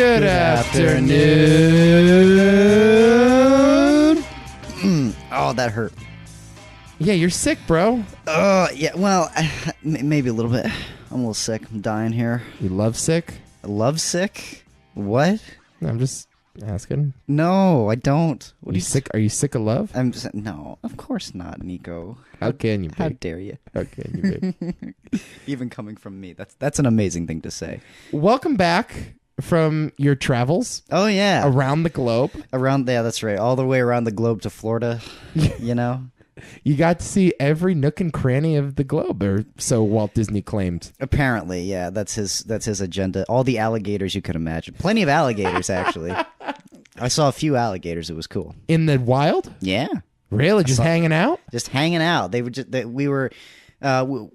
Good afternoon. Oh, that hurt. Yeah, you're sick, bro. Yeah, well, maybe a little bit. I'm a little sick. I'm dying here. You love sick? Love sick? What? I'm just asking. No, I don't. What are you sick? Are you sick of love? No, of course not, Nico. How can you be? How dare you? How can you be? Even coming from me, that's an amazing thing to say. Welcome back from your travels. Oh yeah, around the globe. That's right. All the way around the globe to Florida. You know. You got to see every nook and cranny of the globe, or so Walt Disney claimed. Apparently, yeah, that's his agenda. All the alligators you could imagine. Plenty of alligators, actually. I saw a few alligators. It was cool. In the wild? Yeah. Really? Just hanging out? Just hanging out. We were. I'll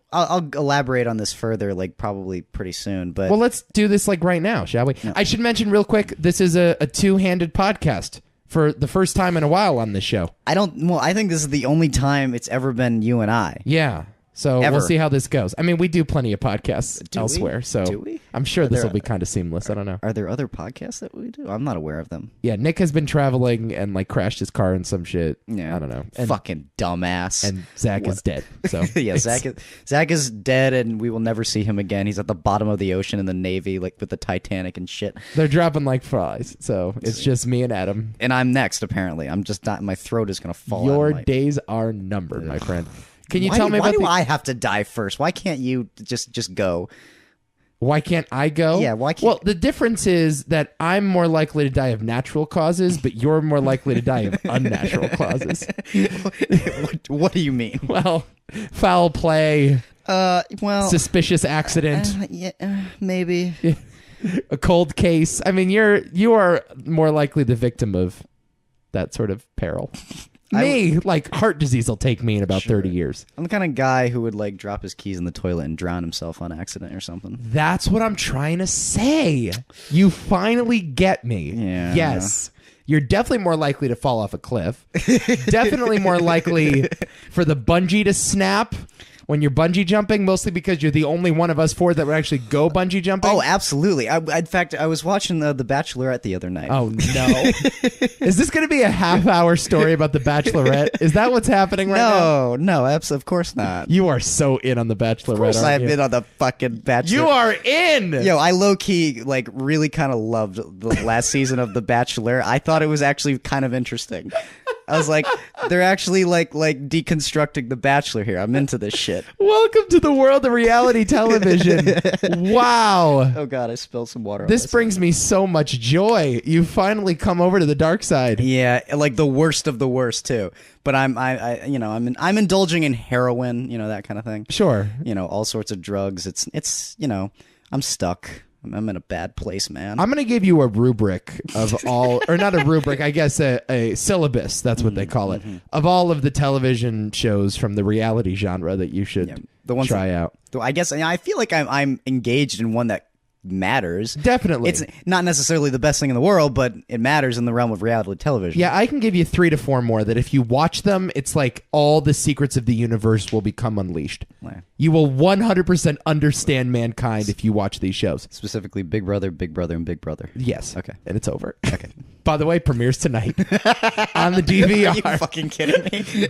elaborate on this further, like probably pretty soon. But well, let's do this like right now, shall we? No. I should mention real quick. This is a two-handed podcast. For the first time in a while on this show. I think this is the only time it's ever been you and I. Yeah. So we'll see how this goes. I mean, we do plenty of podcasts elsewhere, so do we? I'm sure this will be kind of seamless. I don't know. Are there other podcasts that we do? I'm not aware of them. Yeah, Nick has been traveling and like crashed his car and some shit. Yeah. I don't know. And, fucking dumbass. And Zach is dead. So yeah, Zach is dead and we will never see him again. He's at the bottom of the ocean in the Navy, like with the Titanic and shit. They're dropping like flies. So it's just me and Adam. And I'm next, apparently. I'm just not, my throat is gonna fall Your out. days are numbered, my friend. Can you tell me why do I have to die first? Why can't you just go? Why can't I go? Yeah, why can't... Well, the difference is that I'm more likely to die of natural causes, but you're more likely to die of unnatural causes. What do you mean? Well, foul play. Suspicious accident. Maybe. A cold case. I mean, you are more likely the victim of that sort of peril. Like heart disease will take me in about 30 years. I'm the kind of guy who would like drop his keys in the toilet and drown himself on accident or something. That's what I'm trying to say. You finally get me. Yeah. Yes. You're definitely more likely to fall off a cliff. Definitely more likely for the bungee to snap when you're bungee jumping, mostly because you're the only one of us four that would actually go bungee jumping. Oh, absolutely. In fact, I was watching the Bachelorette the other night. Oh, no. Is this going to be a half-hour story about the Bachelorette? Is that what's happening right now? No, of course not. You are so in on the Bachelorette, Of course I've been on the fucking Bachelorette. You are in! Yo, I low-key, like, really kind of loved the last season of The Bachelor. I thought it was actually kind of interesting. I was like, they're actually like deconstructing The Bachelor here. I'm into this shit. Welcome to the world of reality television. Wow. Oh God, I spilled some water. This brings me so much joy. You finally come over to the dark side. Yeah, like the worst of the worst too. But I'm indulging in heroin, that kind of thing. Sure. All sorts of drugs. It's I'm stuck. I'm in a bad place, man. I'm going to give you a rubric of all, or not a rubric, I guess a syllabus, that's what they call it, of all of the television shows from the reality genre that you should try out. I guess I feel like I'm engaged in one that matters. Definitely. It's not necessarily the best thing in the world, but it matters in the realm of reality television. Yeah, I can give you 3 to 4 more that if you watch them, it's like all the secrets of the universe will become unleashed. Yeah. You will 100% understand mankind if you watch these shows. Specifically Big Brother, and Big Brother. Yes. Okay. And it's over. Okay. By the way, premieres tonight on the DVR. Are you fucking kidding me?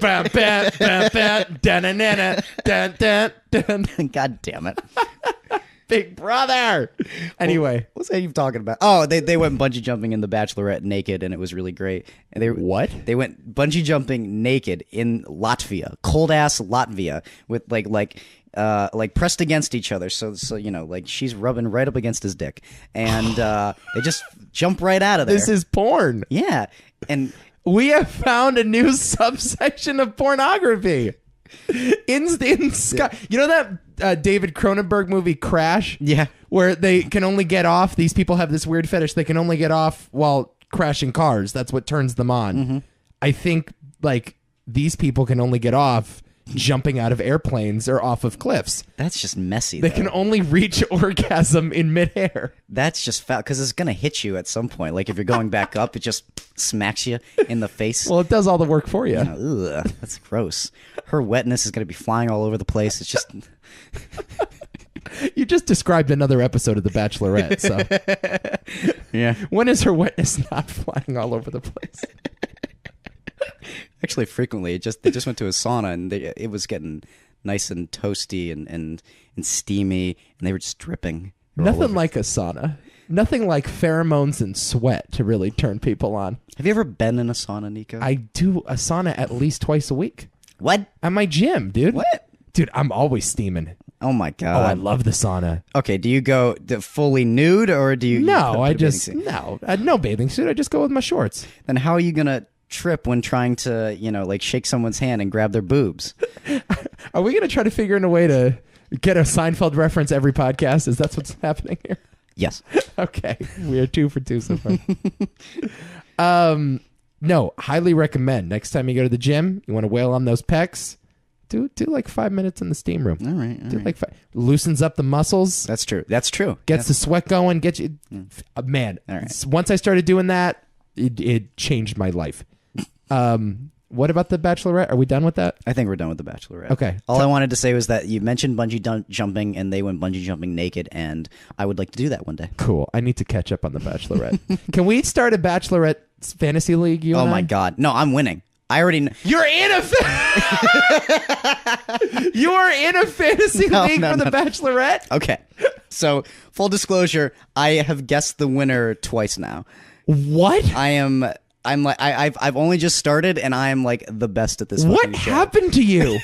God damn it. Big Brother. Anyway, what's that you talking about? Oh, they went bungee jumping in The Bachelorette naked, and it was really great. And they went bungee jumping naked in Latvia, cold ass Latvia, with like pressed against each other. So like she's rubbing right up against his dick, and they just jump right out of there. This is porn. Yeah, and we have found a new subsection of pornography. In Sky, you know that David Cronenberg movie Crash? Yeah, where they can only get off. These people have this weird fetish. They can only get off while crashing cars. That's what turns them on. I think like these people can only get off jumping out of airplanes or off of cliffs. That's just messy. They can only reach orgasm in midair. That's just foul because it's gonna hit you at some point. Like if you're going back up, it just smacks you in the face. Well, it does all the work for you. Ugh, that's gross. Her wetness is gonna be flying all over the place. It's just You just described another episode of The Bachelorette, so. Yeah. When is her wetness not flying all over the place? Actually, frequently. They just went to a sauna, and it was getting nice and toasty and steamy, and they were just dripping. Nothing like a sauna. Nothing like pheromones and sweat to really turn people on. Have you ever been in a sauna, Nico? I do a sauna at least twice a week. What? At my gym, dude. What? Dude, I'm always steaming. Oh my god! Oh, I love the sauna. Okay, do you go fully nude or do you? No, you I just no bathing suit. I just go with my shorts. Then how are you gonna trip when trying to like shake someone's hand and grab their boobs? Are we gonna try to figure out a way to get a Seinfeld reference every podcast? Is that what's happening here? Yes. Okay, we are 2 for 2 so far. No, highly recommend. Next time you go to the gym, you want to wail on those pecs. Do like 5 minutes in the steam room. All right. Do like 5. Loosens up the muscles. That's true. That's true. Gets the sweat going. Gets you, man. All right. Once I started doing that, it changed my life. What about the Bachelorette? Are we done with that? I think we're done with the Bachelorette. Okay. All I wanted to say was that you mentioned bungee jumping, and they went bungee jumping naked, and I would like to do that one day. Cool. I need to catch up on the Bachelorette. Can we start a Bachelorette fantasy league? You Oh and my I? god! No, I'm winning. I already. You're in a. You are in a fantasy league for the Bachelorette. Okay. So full disclosure, I have guessed the winner twice now. What? I've only just started, and I am like the best at this. What show. happened to you?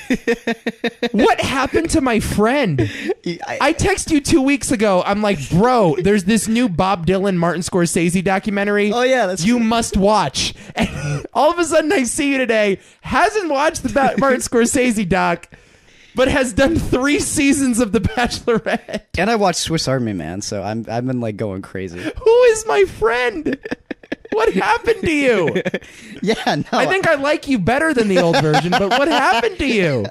What happened to my friend? I texted you 2 weeks ago. I'm like, bro, there's this new Bob Dylan, Martin Scorsese documentary. Oh yeah, that's you must watch. And all of a sudden, I see you today. Hasn't watched the Martin Scorsese doc, but has done 3 seasons of The Bachelorette. And I watched Swiss Army Man, so I've been like going crazy. Who is my friend? What happened to you? Yeah, no. I think I like you better than the old version, but what happened to you?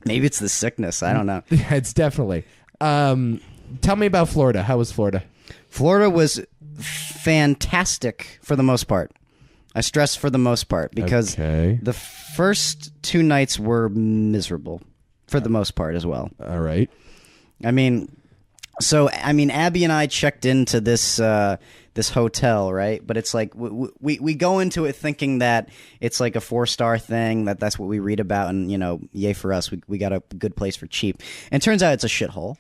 Maybe it's the sickness. I don't know. It's definitely. Tell me about Florida. How was Florida? Florida was fantastic for the most part. I stress for the most part because the first 2 nights were miserable for the most part as well. All right. So Abby and I checked into this this hotel, right? But it's like we go into it thinking that it's like a 4-star thing, that's what we read about, and yay for us, we got a good place for cheap. And it turns out it's a shithole.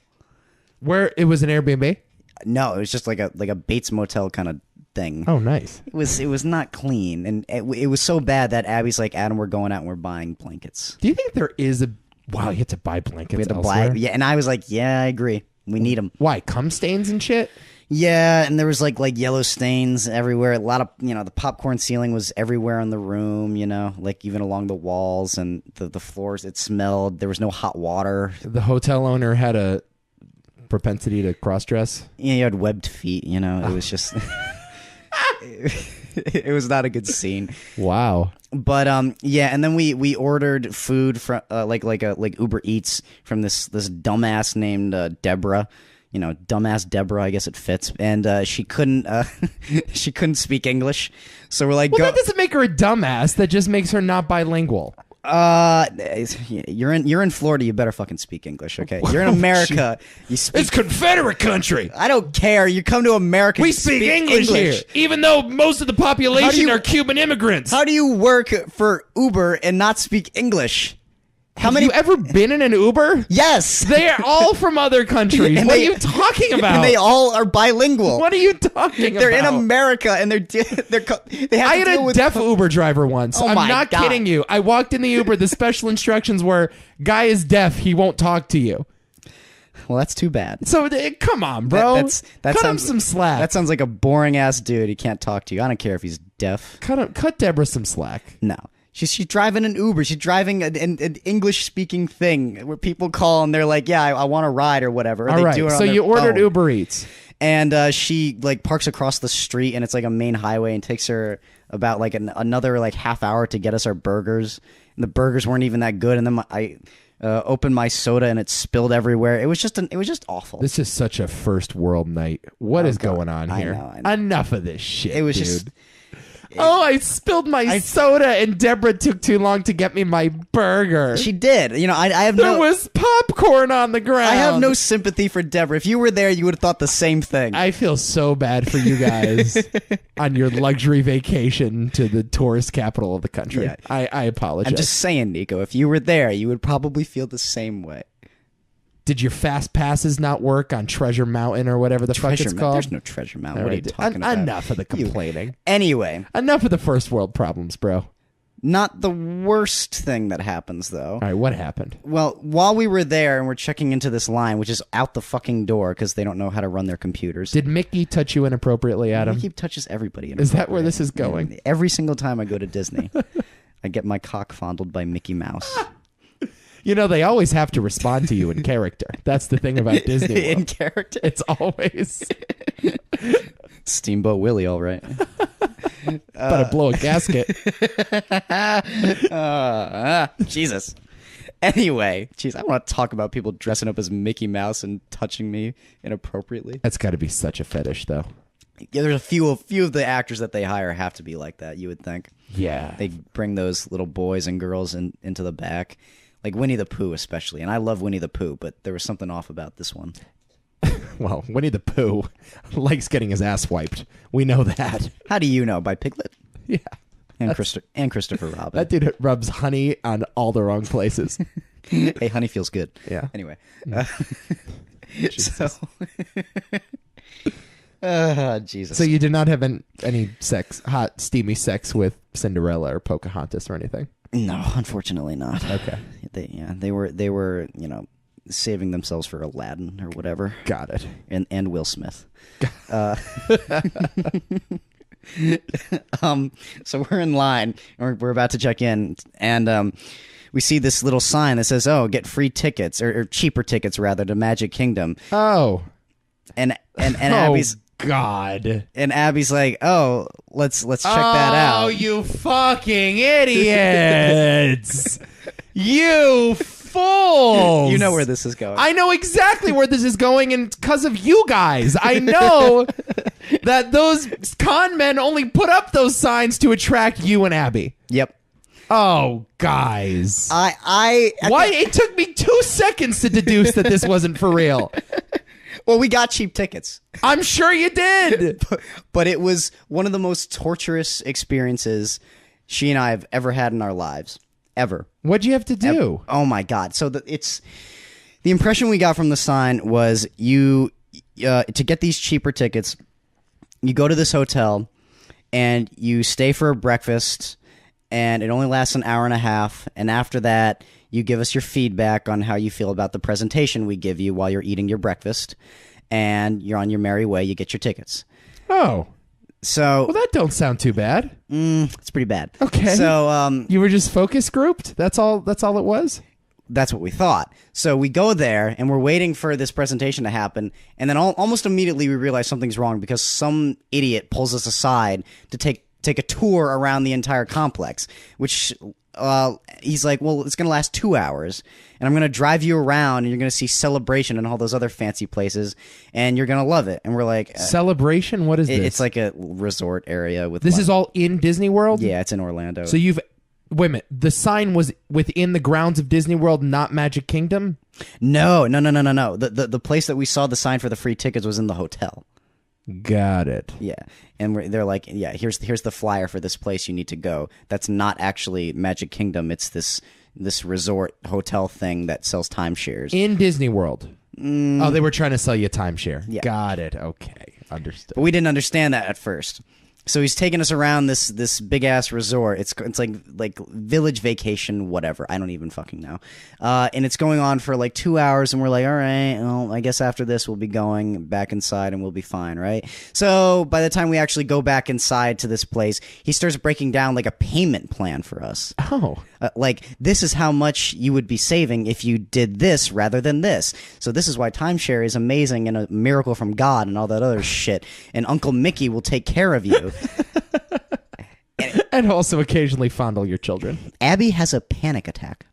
Where it was an Airbnb? No, it was just like a Bates Motel kind of thing. Oh, nice. It was not clean, and it was so bad that Abby's like, Adam, we're going out and we're buying blankets. Do you think there is a? Wow, you have to buy blankets. We had to elsewhere? buy, yeah, and I was like, yeah, I agree. We need them. Why? Cum stains and shit? Yeah, and there was like yellow stains everywhere. A lot of the popcorn ceiling was everywhere in the room. Like even along the walls and the floors. It smelled. There was no hot water. The hotel owner had a propensity to cross dress. Yeah, you had webbed feet. It was just. It was not a good scene. Wow. But yeah, and then we ordered food from like Uber Eats from this dumbass named Deborah. Dumbass Deborah, I guess it fits. And she couldn't speak English. So we're like, well, that doesn't make her a dumbass. That just makes her not bilingual. You're in Florida. You better fucking speak English, okay? You're in America. You speak. It's Confederate country. I don't care. You come to America. We speak English here, even though most of the population are Cuban immigrants. How do you work for Uber and not speak English? Have you ever been in an Uber? Yes. They are all from other countries. What are you talking about? And they all are bilingual. What are you talking about? They're in America and they have I had a deaf Uber driver once. Oh I'm my not God. kidding you. I walked in the Uber. The special instructions were, guy is deaf. He won't talk to you. Well, that's too bad. So come on, bro. Cut him some slack. That sounds like a boring ass dude. He can't talk to you. I don't care if he's deaf. Cut Deborah some slack. No. She's driving an Uber. She's driving an English-speaking thing where people call and they're like, yeah, I want a ride or whatever. Or all they right, do it on so their you ordered phone. Uber Eats. And she parks across the street and it's like a main highway and takes her about another half hour to get us our burgers. And the burgers weren't even that good. And then I opened my soda and it spilled everywhere. It was just awful. This is such a first world night. What is going on here? I know. Enough of this shit. It was dude. just... Oh, I spilled my soda and Deborah took too long to get me my burger. She did. You know, I have There was popcorn on the ground. I have no sympathy for Deborah. If you were there, you would have thought the same thing. I feel so bad for you guys on your luxury vacation to the tourist capital of the country. Yeah. I apologize. I'm just saying, Nico, if you were there, you would probably feel the same way. Did your fast passes not work on Treasure Mountain or whatever the fuck it's called? There's no Treasure Mountain. What are you talking about? Enough of the complaining. Anyway. Enough of the first world problems, bro. Not the worst thing that happens, though. All right, what happened? Well, while we were there and we're checking into this line, which is out the fucking door because they don't know how to run their computers. Did Mickey touch you inappropriately, Adam? Mickey touches everybody. Is that where this is going? Every single time I go to Disney, I get my cock fondled by Mickey Mouse. You know, they always have to respond to you in character. That's the thing about Disney World. In character? It's always... Steamboat Willie, all right. Better blow a gasket. Jesus. Anyway, jeez, I want to talk about people dressing up as Mickey Mouse and touching me inappropriately. That's got to be such a fetish, though. Yeah, there's a few of the actors that they hire have to be like that, you would think. Yeah. They bring those little boys and girls into the back. Like Winnie the Pooh especially. And I love Winnie the Pooh, but there was something off about this one. Well, Winnie the Pooh likes getting his ass wiped. We know that. How do you know? By Piglet? Yeah. And Christopher Robin. That dude rubs honey on all the wrong places. Hey, honey feels good. Yeah. Anyway. Jesus. Jesus. So you did not have any hot, steamy sex with Cinderella or Pocahontas or anything? No, unfortunately not. Okay. They were, you know, saving themselves for Aladdin or whatever. Got it. And Will Smith. So we're in line, or we're about to check in, and we see this little sign that says, "Oh, get free tickets or cheaper tickets rather to Magic Kingdom." Oh. And Abby's God. And Abby's like, "Oh, let's check that out." Oh, you fucking idiots. You fools. You know where this is going. I know exactly where this is going, and because of you guys. I know that those con men only put up those signs to attract you and Abby. Yep. Oh, guys. Why it took me 2 seconds to deduce that this wasn't for real. Well, we got cheap tickets. I'm sure you did. But it was one of the most torturous experiences she and I have ever had in our lives. Ever. What'd you have to do? Oh my God. So the impression we got from the sign was to get these cheaper tickets, you go to this hotel and you stay for a breakfast, and it only lasts an hour and a half. And after that, you give us your feedback on how you feel about the presentation we give you while you're eating your breakfast, and you're on your merry way. You get your tickets. Oh. So, well, that don't sound too bad. It's pretty bad. Okay. So, you were just focus grouped? That's all it was? That's what we thought. So we go there, and we're waiting for this presentation to happen, and then almost immediately we realize something's wrong because some idiot pulls us aside to take a tour around the entire complex, which he's like, well, it's going to last 2 hours, and I'm going to drive you around, and you're going to see Celebration and all those other fancy places, and you're going to love it. And we're like... Celebration? What is this? It's like a resort area. With This is all in Disney World? Yeah, it's in Orlando. So you've... Wait a minute. The sign was within the grounds of Disney World, not Magic Kingdom? No. The place that we saw the sign for the free tickets was in the hotel. Got it. Yeah, and they're like, yeah, here's the flyer for this place you need to go. That's not actually Magic Kingdom. It's this resort hotel thing that sells timeshares in Disney World. Oh, they were trying to sell you a timeshare. Yeah. Got it. Okay, understood. But we didn't understand that at first. So he's taking us around this big ass resort. It's like village vacation, whatever. I don't even fucking know. And it's going on for like 2 hours, and we're like, all right, well, I guess after this we'll be going back inside and we'll be fine, right? So by the time we actually go back inside to this place, he starts breaking down like a payment plan for us. Oh. Like, this is how much you would be saving if you did this rather than this. So this is why timeshare is amazing and a miracle from God and all that other shit. And Uncle Mickey will take care of you. And also occasionally fondle your children. Abby has a panic attack.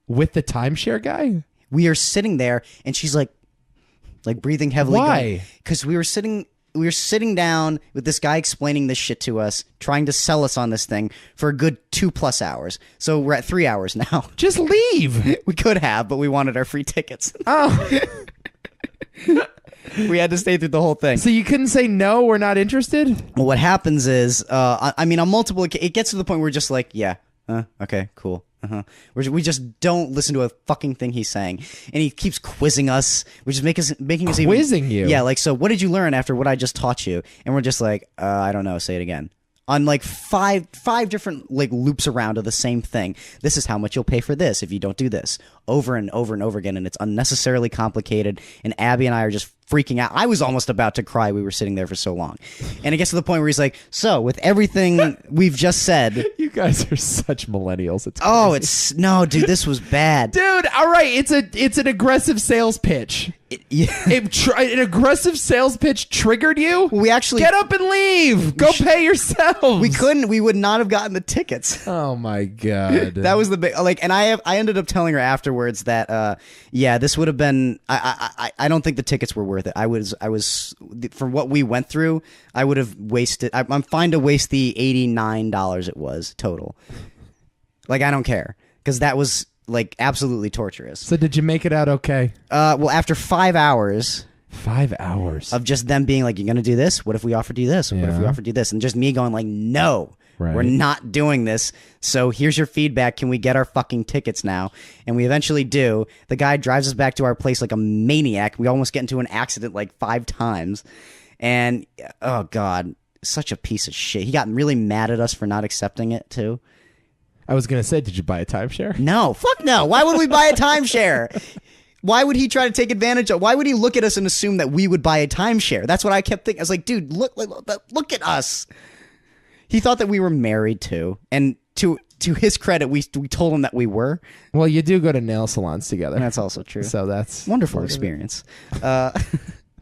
With the timeshare guy? We are sitting there, and she's like breathing heavily. Why? Because we were sitting we were sitting down with this guy explaining this shit to us, trying to sell us on this thing for a good 2+ hours. So we're at 3 hours now. Just leave. We could have, but we wanted our free tickets. Oh. We had to stay through the whole thing. So you couldn't say no, we're not interested? Well, what happens is, I mean, on multiple, it gets to the point where we're just like, yeah, okay, cool. We just don't listen to a fucking thing he's saying, and he keeps quizzing us, which is making us quizzing you. Yeah, like, so what did you learn after what I just taught you? And we're just like, I don't know. Say it again. On like five different like loops around of the same thing. This is how much you'll pay for this if you don't do this, over and over and over again, and it's unnecessarily complicated. And Abby and I are just freaking out. I was almost about to cry. We were sitting there for so long, and it gets to the point where he's like, "So, with everything we've just said, you guys are such millennials." It's crazy. No, dude, this was bad, dude. All right, it's an aggressive sales pitch. An aggressive sales pitch triggered you? We actually get up and leave. Go pay yourselves. We couldn't. We would not have gotten the tickets. Oh my god, that was the big like. And I ended up telling her afterwards that this would have been. I don't think the tickets were worth it. I was for what we went through. I would have wasted. I'm fine to waste the $89 it was total. Like, I don't care, because that was like absolutely torturous. So did you make it out okay? Well, after 5 hours. 5 hours of just them being like, "You're gonna do this? What if we offered you this? What if we offered you this?" And just me going like, "No, we're not doing this. So here's your feedback. Can we get our fucking tickets now?" And we eventually do. The guy drives us back to our place like a maniac. We almost get into an accident like 5 times. And oh god, such a piece of shit. He got really mad at us for not accepting it too. I was gonna say, did you buy a timeshare? No, fuck no. Why would we buy a timeshare? Why would he try to take advantage of? Why would he look at us and assume that we would buy a timeshare? That's what I kept thinking. I was like, dude, look at us. He thought that we were married too, and to his credit, we told him that we were. Well, you do go to nail salons together. That's also true. So that's wonderful experience.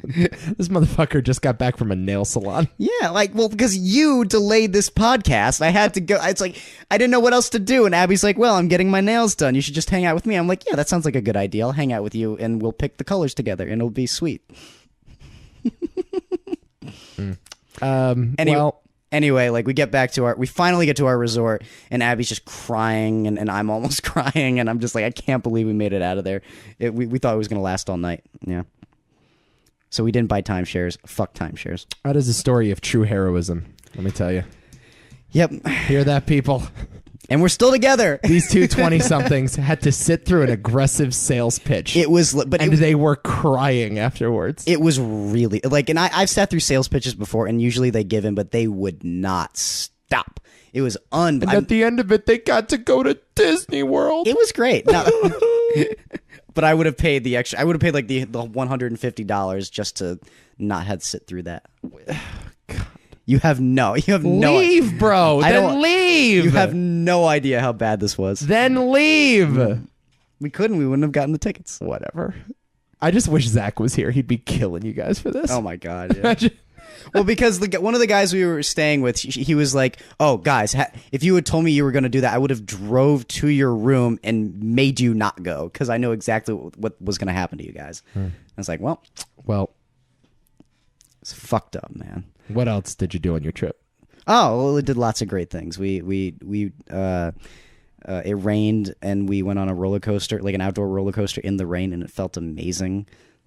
This motherfucker just got back from a nail salon. Yeah, like, well, because you delayed this podcast, I had to go. It's like, I didn't know what else to do. And Abby's like, "Well, I'm getting my nails done. You should just hang out with me." I'm like, "Yeah, that sounds like a good idea. I'll hang out with you, and we'll pick the colors together, and it'll be sweet." Anyway, like, we finally get to our resort, and Abby's just crying, and I'm almost crying, and I'm just like, I can't believe we made it out of there. We thought it was going to last all night. Yeah. So we didn't buy timeshares. Fuck timeshares. That is a story of true heroism, let me tell you. Yep. Hear that, people? And we're still together. These two 20-somethings had to sit through an aggressive sales pitch. They were crying afterwards. It was really like, and I've sat through sales pitches before, and usually they give in, but they would not stop. It was and at the end of it, they got to go to Disney World. It was great. No. But I would have paid the extra. I would have paid like the $150 just to not have to sit through that. God. You have no leave, bro. Then leave. You have no idea how bad this was. Then leave. We couldn't. We wouldn't have gotten the tickets. Whatever. I just wish Zach was here. He'd be killing you guys for this. Oh my god. Yeah. Well, because one of the guys we were staying with, he was like, "Oh, guys, if you had told me you were going to do that, I would have drove to your room and made you not go, because I know exactly what was going to happen to you guys." I was like, well, it's fucked up, man. What else did you do on your trip? Oh, well, we did lots of great things. It rained, and we went on a roller coaster, like an outdoor roller coaster in the rain, and it felt amazing.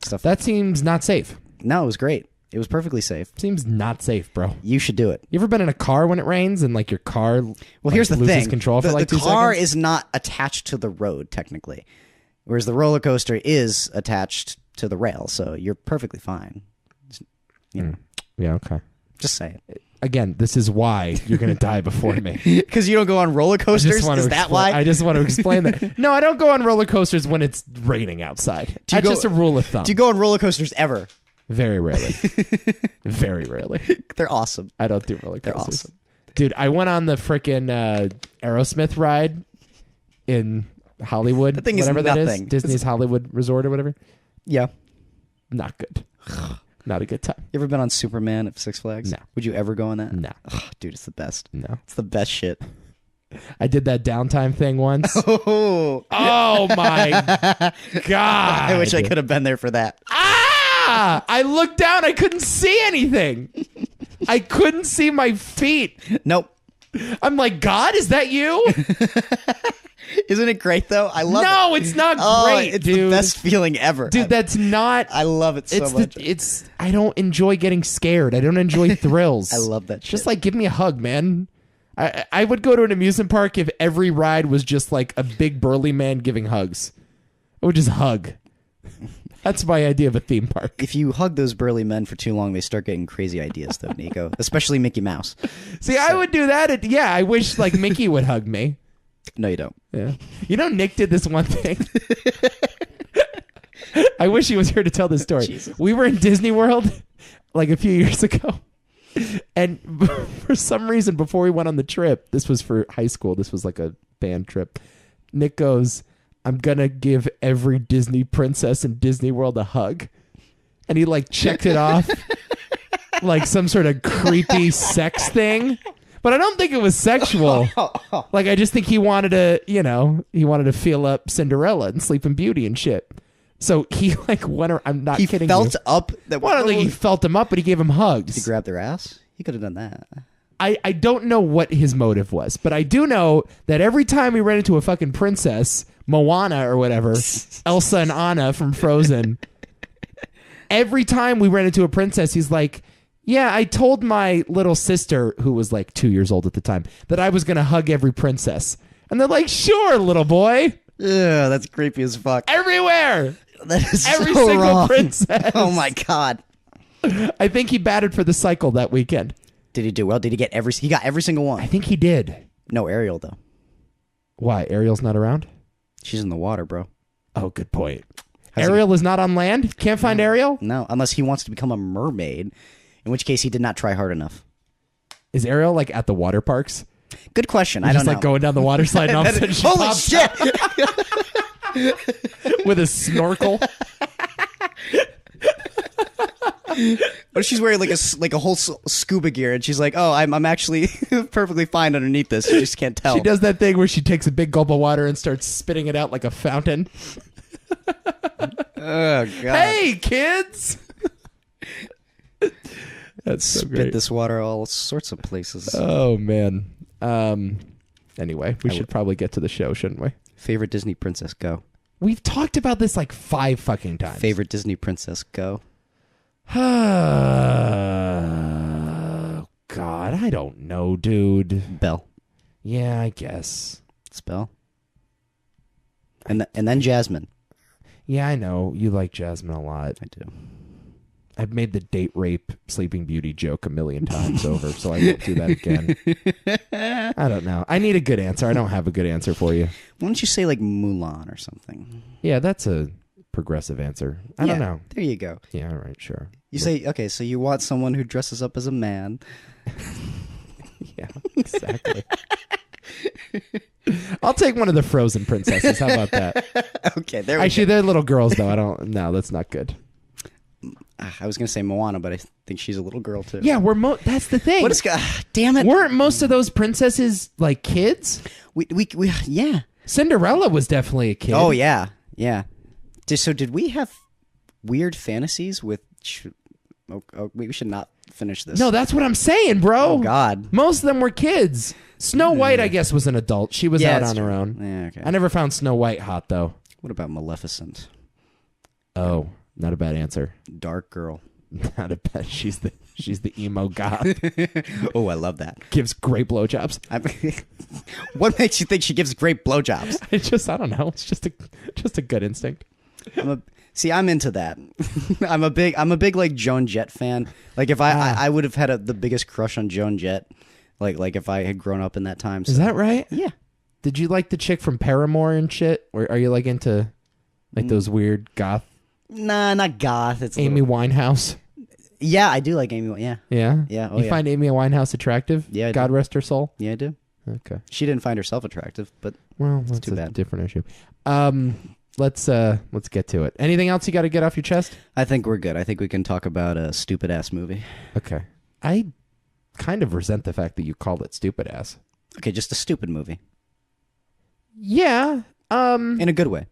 That seems not safe. No, it was great. It was perfectly safe. Seems not safe, bro. You should do it. You ever been in a car when it rains and like your car here's the loses thing. Control for like 2 seconds? The car is not attached to the road technically, whereas the roller coaster is attached to the rail, so you're perfectly fine. Yeah, okay. Just say it. Again, this is why you're going to die before me. Because you don't go on roller coasters? Is that why? I just want to explain that. No, I don't go on roller coasters when it's raining outside. That's just a rule of thumb. Do you go on roller coasters ever? Very rarely. Very rarely. They're awesome. I don't do roller coasters. They're awesome. Dude, I went on the freaking Aerosmith ride in Hollywood. That thing is nothing. That is. Disney's Hollywood Resort or whatever. Yeah. Not good. Not a good time. You ever been on Superman at Six Flags? No. What Would you ever go on that? No. Oh, dude, it's the best. No. It's the best shit. I did that downtime thing once. Oh my God. I wish I could have been there for that. Ah! Yeah, I looked down. I couldn't see anything. I couldn't see my feet. Nope. I'm like, God, is that you? Isn't it great though? I love it. No, it's not great, it's dude. the best feeling ever. Dude, that's not. I love it so much. I don't enjoy getting scared. I don't enjoy thrills. I love that shit. Just like, give me a hug, man. I would go to an amusement park if every ride was just like a big burly man giving hugs. I would just hug. That's my idea of a theme park. If you hug those burly men for too long, they start getting crazy ideas, though, Nico. Especially Mickey Mouse. See, I would do that. Yeah, I wish like Mickey would hug me. No, you don't. Yeah. You know, Nick did this one thing. I wish he was here to tell this story. Jesus. We were in Disney World like a few years ago. And for some reason, before we went on the trip, this was for high school. This was like a band trip. Nick goes, I'm going to give every Disney princess in Disney World a hug. And he like checked it off like some sort of creepy sex thing. But I don't think it was sexual. Like, I just think he wanted to, he wanted to feel up Cinderella and Sleeping Beauty and shit. So he like went around. I'm not kidding you. He felt up. Well, I don't think he felt him up, but he gave him hugs. Did he grab their ass? He could have done that. I don't know what his motive was, but I do know that every time we ran into a fucking princess, Moana or whatever, Elsa and Anna from Frozen, every time we ran into a princess, he's like, yeah, I told my little sister, who was like 2 years old at the time, that I was going to hug every princess. And they're like, sure, little boy. Yeah, that's creepy as fuck. Everywhere. That is every so single wrong. princess. Oh my God. I think he batted for the cycle that weekend. Did he do well? Did he get he got every single one? I think he did. No, Ariel, though. Why? Ariel's not around? She's in the water, bro. Oh, good point. Ariel is not on land? Can't find Ariel? No, unless he wants to become a mermaid, in which case he did not try hard enough. Is Ariel like at the water parks? Good question. I don't know. Just like going down the water slide and all of a sudden she Holy pops shit! with a snorkel. Or she's wearing like a whole scuba gear, and she's like, "Oh, I'm actually perfectly fine underneath this. You just can't tell." She does that thing where she takes a big gulp of water and starts spitting it out like a fountain. Oh God! Hey, kids! That's so Spit great. this water all sorts of places. Oh man. Anyway, we should probably get to the show, shouldn't we? Favorite Disney princess, go. We've talked about this like 5 fucking times. Favorite Disney princess, go. Oh, God, I don't know, dude. Belle. Yeah, I guess. It's Belle. And then Jasmine. Yeah, I know. You like Jasmine a lot. I do. I've made the date rape Sleeping Beauty joke a million times over, so I won't do that again. I don't know. I need a good answer. I don't have a good answer for you. Why don't you say like Mulan or something? Yeah, that's a progressive answer. I don't know. There you go. Yeah, all right, sure. You say, okay, so you want someone who dresses up as a man. Yeah, exactly. I'll take one of the Frozen princesses. How about that? Okay, there we go. Actually, they're little girls, though. No, that's not good. I was going to say Moana, but I think she's a little girl, too. Yeah, that's the thing. What is... damn it. Weren't most of those princesses, like, kids? Yeah. Cinderella was definitely a kid. Oh, yeah. Yeah. So did we have weird fantasies with... we should not finish this. No, that's what I'm saying, bro. Oh, God. Most of them were kids. Snow White, I guess, was an adult. She was out on her own. Yeah, okay. I never found Snow White hot, though. What about Maleficent? Oh, not a bad answer. Dark girl. Not a bad. She's the emo goth. Oh, I love that. Gives great blowjobs. What makes you think she gives great blowjobs? I don't know. It's just a good instinct. I'm into that. I'm a big like Joan Jett fan. Like if I would have had the biggest crush on Joan Jett, like if I had grown up in that time. So. Is that right? Yeah. Did you like the chick from Paramore and shit? Or are you like into like those weird goth? Nah, not goth. It's Amy Winehouse. Yeah, I do like Amy. Yeah. Yeah. Yeah. Oh, you find Amy Winehouse attractive? Yeah. God rest her soul. Yeah, I do. Okay. She didn't find herself attractive, but that's too bad. Different issue. Let's get to it. Anything else you got to get off your chest? I think we're good. I think we can talk about a stupid ass movie. Okay. I kind of resent the fact that you called it stupid ass. Okay, just a stupid movie. Yeah. In a good way.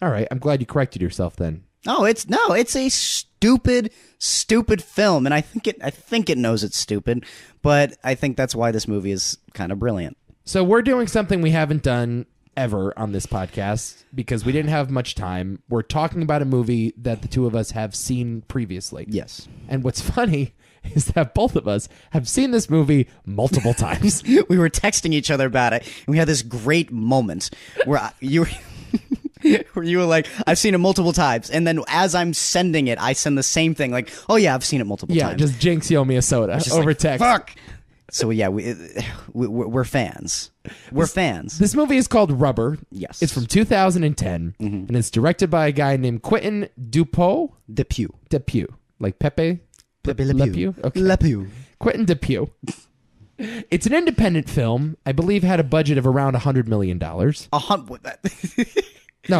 All right. I'm glad you corrected yourself then. Oh, it's a stupid film, and I think it knows it's stupid, but I think that's why this movie is kind of brilliant. So we're doing something we haven't done ever on this podcast because we didn't have much time. We're talking about a movie that the two of us have seen previously. Yes. And what's funny is that both of us have seen this movie multiple times. We were texting each other about it, and we had this great moment where you were like, I've seen it multiple times. And then as I'm sending it, I send the same thing. Like, oh, yeah, I've seen it multiple times. Yeah, just Jinx, you owe me a soda over text. Fuck. So, yeah, we're fans. We're fans. This movie is called Rubber. Yes. It's from 2010, and it's directed by a guy named Quentin Dupieux. Like Pepe? Le Pew? Okay. Le Pew. Quentin Dupieux. It's an independent film. I believe had a budget of around $100 million. No,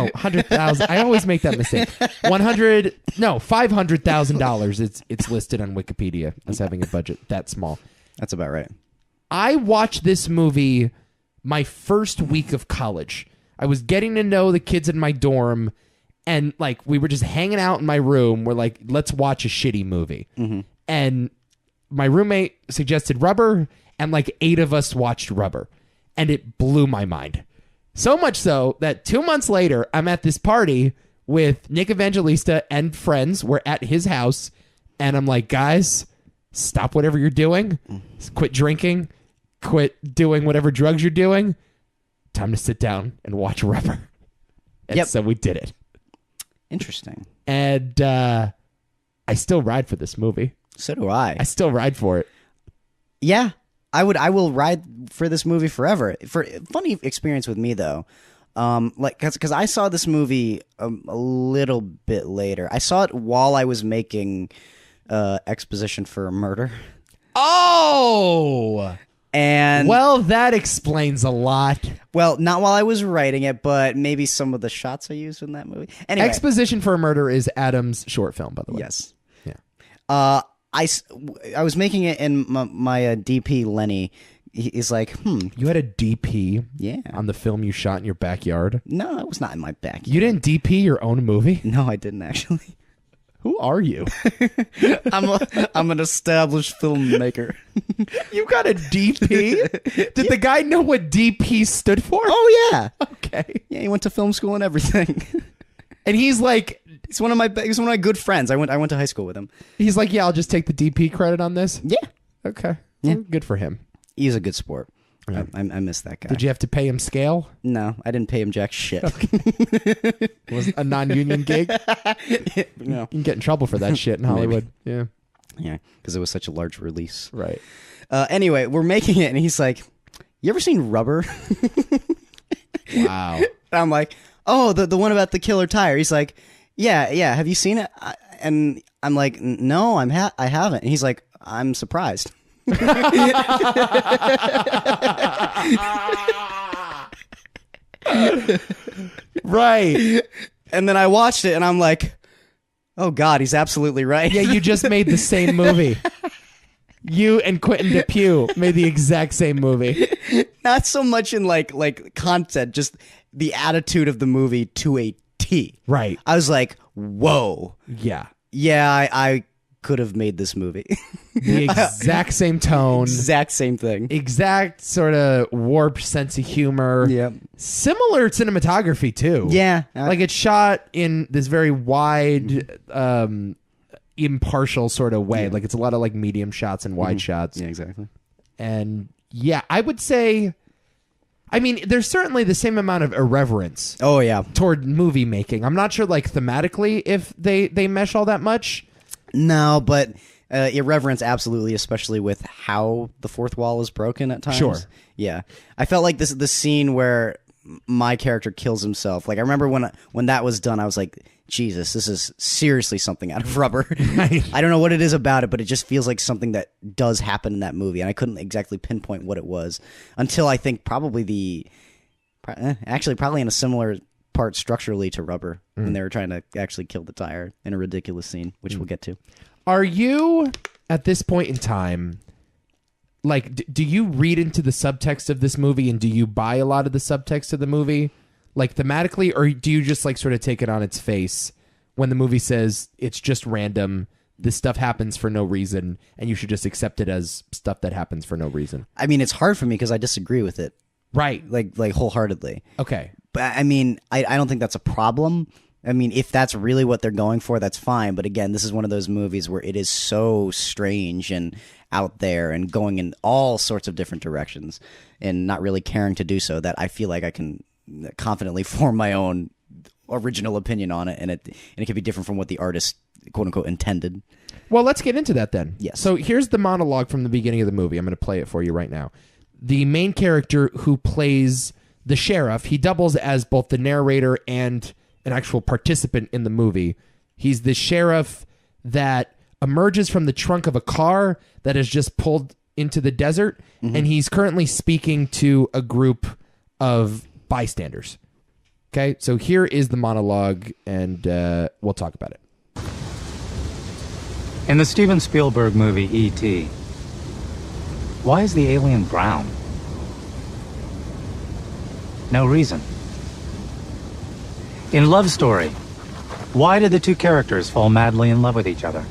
100,000. I always make that mistake. $500,000. It's listed on Wikipedia as having a budget that small. That's about right. I watched this movie my first week of college. I was getting to know the kids in my dorm, and like we were just hanging out in my room. We're like, let's watch a shitty movie. And my roommate suggested Rubber, and like 8 of us watched Rubber, and it blew my mind. So much so that 2 months later, I'm at this party with Nick Evangelista and friends. We're at his house, and I'm like, guys, stop whatever you're doing. Quit drinking. Quit doing whatever drugs you're doing. Time to sit down and watch Rubber. And so we did it. Interesting. And I still ride for this movie. So do I. I still ride for it. Yeah. I will ride for this movie forever. For funny experience with me though, because I saw this movie a little bit later. I saw it while I was making Exposition for a Murder. Oh, and well, that explains a lot. Well, not while I was writing it, but maybe some of the shots I used in that movie. Anyway, Exposition for a Murder is Adam's short film, by the way. Yes. Yeah. I was making it, and my DP Lenny, he's like, You had a DP on the film you shot in your backyard? No, it was not in my backyard. You didn't DP your own movie? No, I didn't actually. Who are you? I'm an established filmmaker. You got a DP? Did the guy know what DP stood for? Oh, yeah. Okay. Yeah, he went to film school and everything. And he's like... He's one of my good friends. I went to high school with him. He's like, yeah, I'll just take the DP credit on this? Yeah. Okay. Yeah. Well, good for him. He's a good sport. Yeah. I miss that guy. Did you have to pay him scale? No, I didn't pay him jack shit. Was it a non-union gig? No. You can get in trouble for that shit in Hollywood. Maybe. Yeah, because it was such a large release. Right. Anyway, we're making it, and he's like, you ever seen Rubber? Wow. And I'm like, oh, the one about the killer tire. He's like, yeah, have you seen it? And I'm like, no, I haven't. And he's like, I'm surprised. Right. And then I watched it, and I'm like, oh God, he's absolutely right. Yeah, you just made the same movie. You and Quentin Dupieux made the exact same movie. Not so much in like content, just the attitude of the movie to a T. Right. I was like, whoa. Yeah. Yeah, I could have made this movie. The exact same tone. Exact same thing. Exact sort of warped sense of humor. Yep. Similar cinematography, too. Yeah. Like it's shot in this very wide, impartial sort of way. Yeah. Like it's a lot of like medium shots and wide shots. Yeah, exactly. And yeah, I would say, I mean, there's certainly the same amount of irreverence Oh, yeah. toward movie making. I'm not sure like thematically if they mesh all that much. No, but irreverence, absolutely, especially with how the fourth wall is broken at times. Sure. Yeah. I felt like this is the scene where my character kills himself. Like, I remember when that was done, I was like, Jesus, this is seriously something out of Rubber. Right. I don't know what it is about it, but it just feels like something that does happen in that movie, and I couldn't exactly pinpoint what it was until I think probably probably in a similar part structurally to Rubber when they were trying to actually kill the tire in a ridiculous scene, which we'll get to. Are you, at this point in time, like, do you read into the subtext of this movie and do you buy a lot of the subtext of the movie, like thematically, or do you just like sort of take it on its face when the movie says it's just random, this stuff happens for no reason, and you should just accept it as stuff that happens for no reason. I mean, it's hard for me because I disagree with it. Right. Like wholeheartedly. Okay. But I mean, I don't think that's a problem. I mean, if that's really what they're going for, that's fine. But again, this is one of those movies where it is so strange and out there and going in all sorts of different directions and not really caring to do so, that I feel like I can confidently form my own original opinion on it, and it can be different from what the artist, quote unquote, intended. Well, let's get into that then. Yes. So here's the monologue from the beginning of the movie. I'm going to play it for you right now. The main character who plays the sheriff, he doubles as both the narrator and an actual participant in the movie. He's the sheriff that emerges from the trunk of a car that has just pulled into the desert, and he's currently speaking to a group of bystanders. Okay, so here is the monologue, and we'll talk about it. In the Steven Spielberg movie E.T., why is the alien brown? No reason. In Love Story, why did the two characters fall madly in love with each other?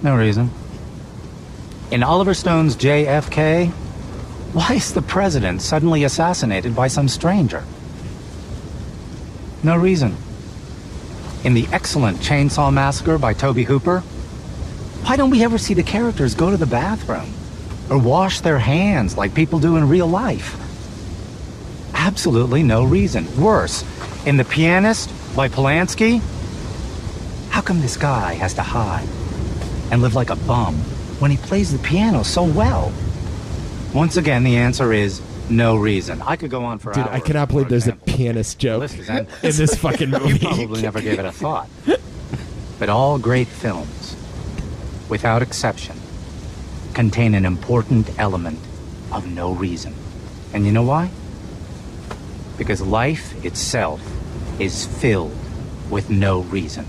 No reason. In Oliver Stone's JFK, why is the president suddenly assassinated by some stranger? No reason. In the excellent Chainsaw Massacre by Tobe Hooper, why don't we ever see the characters go to the bathroom or wash their hands like people do in real life? Absolutely no reason. Worse, in The Pianist by Polanski, how come this guy has to hide and live like a bum when he plays the piano so well? Once again, the answer is no reason. I could go on for hours. Dude, I cannot believe there's a pianist joke in this fucking movie. You probably never gave it a thought. But all great films, without exception, contain an important element of no reason. And you know why? Because life itself is filled with no reason.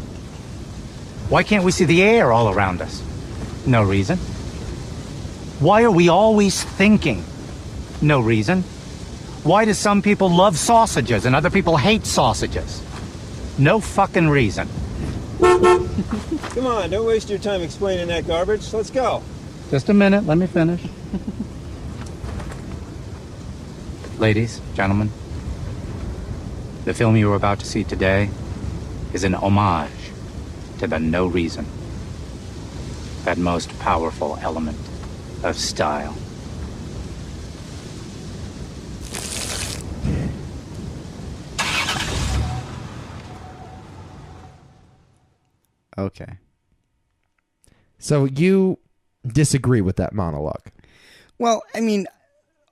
Why can't we see the air all around us? No reason. Why are we always thinking? No reason. Why do some people love sausages and other people hate sausages? No fucking reason. Come on, don't waste your time explaining that garbage. Let's go. Just a minute, let me finish. Ladies, gentlemen, the film you are about to see today is an homage to the no reason. That most powerful element of style. Okay. So you disagree with that monologue? Well, I mean,